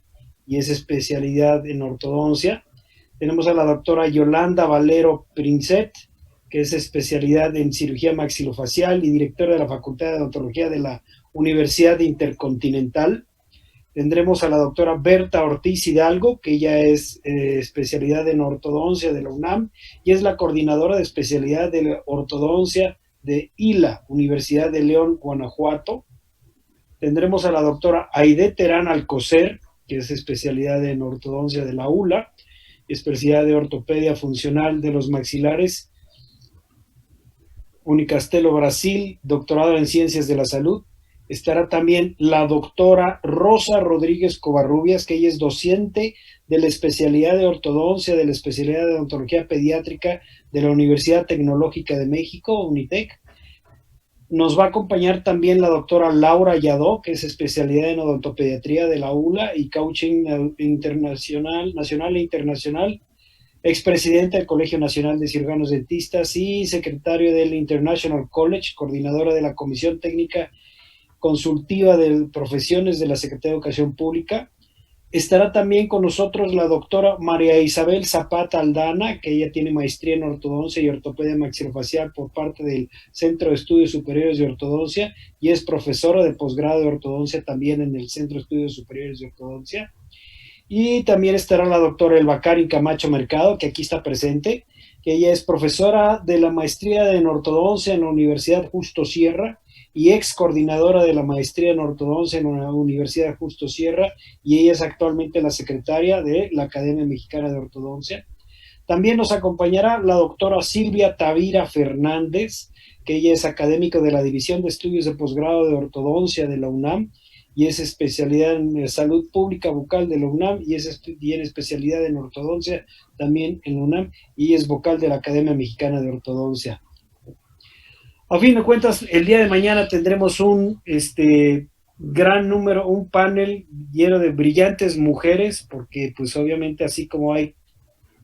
y es especialidad en ortodoncia. Tenemos a la doctora Yolanda Valero Princet, que es especialidad en cirugía maxilofacial y directora de la Facultad de Odontología de la Universidad Intercontinental. Tendremos a la doctora Berta Ortiz Hidalgo, que ella es especialidad en ortodoncia de la UNAM y es la coordinadora de especialidad de ortodoncia de ILA, Universidad de León, Guanajuato. Tendremos a la doctora Aide Terán Alcocer, que es especialidad en ortodoncia de la ULA, especialidad de ortopedia funcional de los maxilares, Unicastelo, Brasil, doctorado en Ciencias de la Salud. Estará también la doctora Rosa Rodríguez Covarrubias, que ella es docente de la especialidad de ortodoncia, de la especialidad de odontología pediátrica de la Universidad Tecnológica de México, UNITEC. Nos va a acompañar también la doctora Laura Yadó, que es especialidad en odontopediatría de la ULA y coaching nacional e internacional, expresidenta del Colegio Nacional de Cirujanos Dentistas y secretario del International College, coordinadora de la Comisión Técnica Consultiva de Profesiones de la Secretaría de Educación Pública. Estará también con nosotros la doctora María Isabel Zapata Aldana, que ella tiene maestría en ortodoncia y ortopedia maxilofacial por parte del Centro de Estudios Superiores de Ortodoncia y es profesora de posgrado de ortodoncia también en el Centro de Estudios Superiores de Ortodoncia. Y también estará la doctora Elba Karin Camacho Mercado, que aquí está presente, que ella es profesora de la maestría en ortodoncia en la Universidad Justo Sierra y ex coordinadora de la maestría en ortodoncia en la Universidad Justo Sierra, y ella es actualmente la secretaria de la Academia Mexicana de Ortodoncia. También nos acompañará la doctora Silvia Tavira Fernández, que ella es académica de la División de Estudios de Posgrado de Ortodoncia de la UNAM, y es especialidad en salud pública bucal de la UNAM, y tiene especialidad en ortodoncia también en la UNAM, y es vocal de la Academia Mexicana de Ortodoncia. A fin de cuentas, el día de mañana tendremos un gran número, un panel lleno de brillantes mujeres, porque pues obviamente así como hay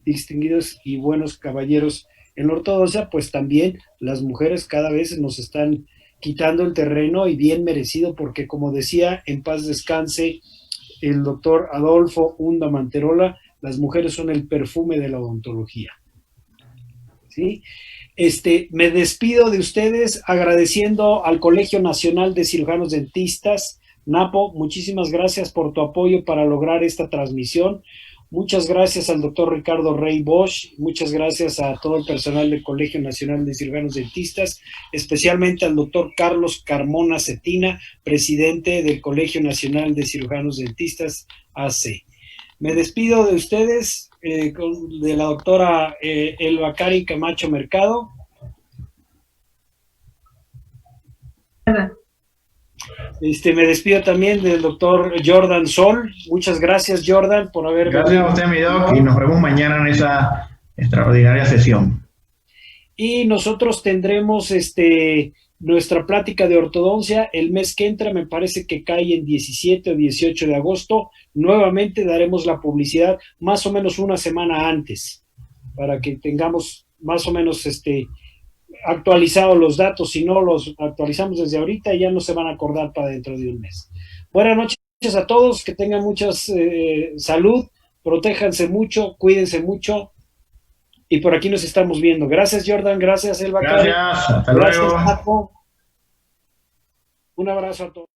distinguidos y buenos caballeros en la ortodoncia, pues también las mujeres cada vez nos están quitando el terreno, y bien merecido, porque como decía, en paz descanse el doctor Adolfo Hunda Manterola, las mujeres son el perfume de la odontología. ¿Sí? Me despido de ustedes agradeciendo al Colegio Nacional de Cirujanos Dentistas. Napo, muchísimas gracias por tu apoyo para lograr esta transmisión. Muchas gracias al doctor Ricardo Rey Bosch, muchas gracias a todo el personal del Colegio Nacional de Cirujanos Dentistas, especialmente al doctor Carlos Carmona Cetina, presidente del Colegio Nacional de Cirujanos Dentistas, AC. Me despido de ustedes, de la doctora Elba Karin Camacho Mercado. Me despido también del doctor Jordan Sol. Muchas gracias, Jordan, por haber venido. Gracias a usted, mi doc, y nos vemos mañana en esa extraordinaria sesión. Y nosotros tendremos nuestra plática de ortodoncia el mes que entra, me parece que cae en 17 o 18 de agosto. Nuevamente daremos la publicidad más o menos una semana antes, para que tengamos más o menos actualizados los datos. Si no los actualizamos desde ahorita, ya no se van a acordar para dentro de un mes. Buenas noches a todos, que tengan mucha salud, protéjanse mucho, cuídense mucho, y por aquí nos estamos viendo. Gracias, Jordan, gracias, Elba. Gracias, hasta luego. Gracias, Paco. Un abrazo a todos.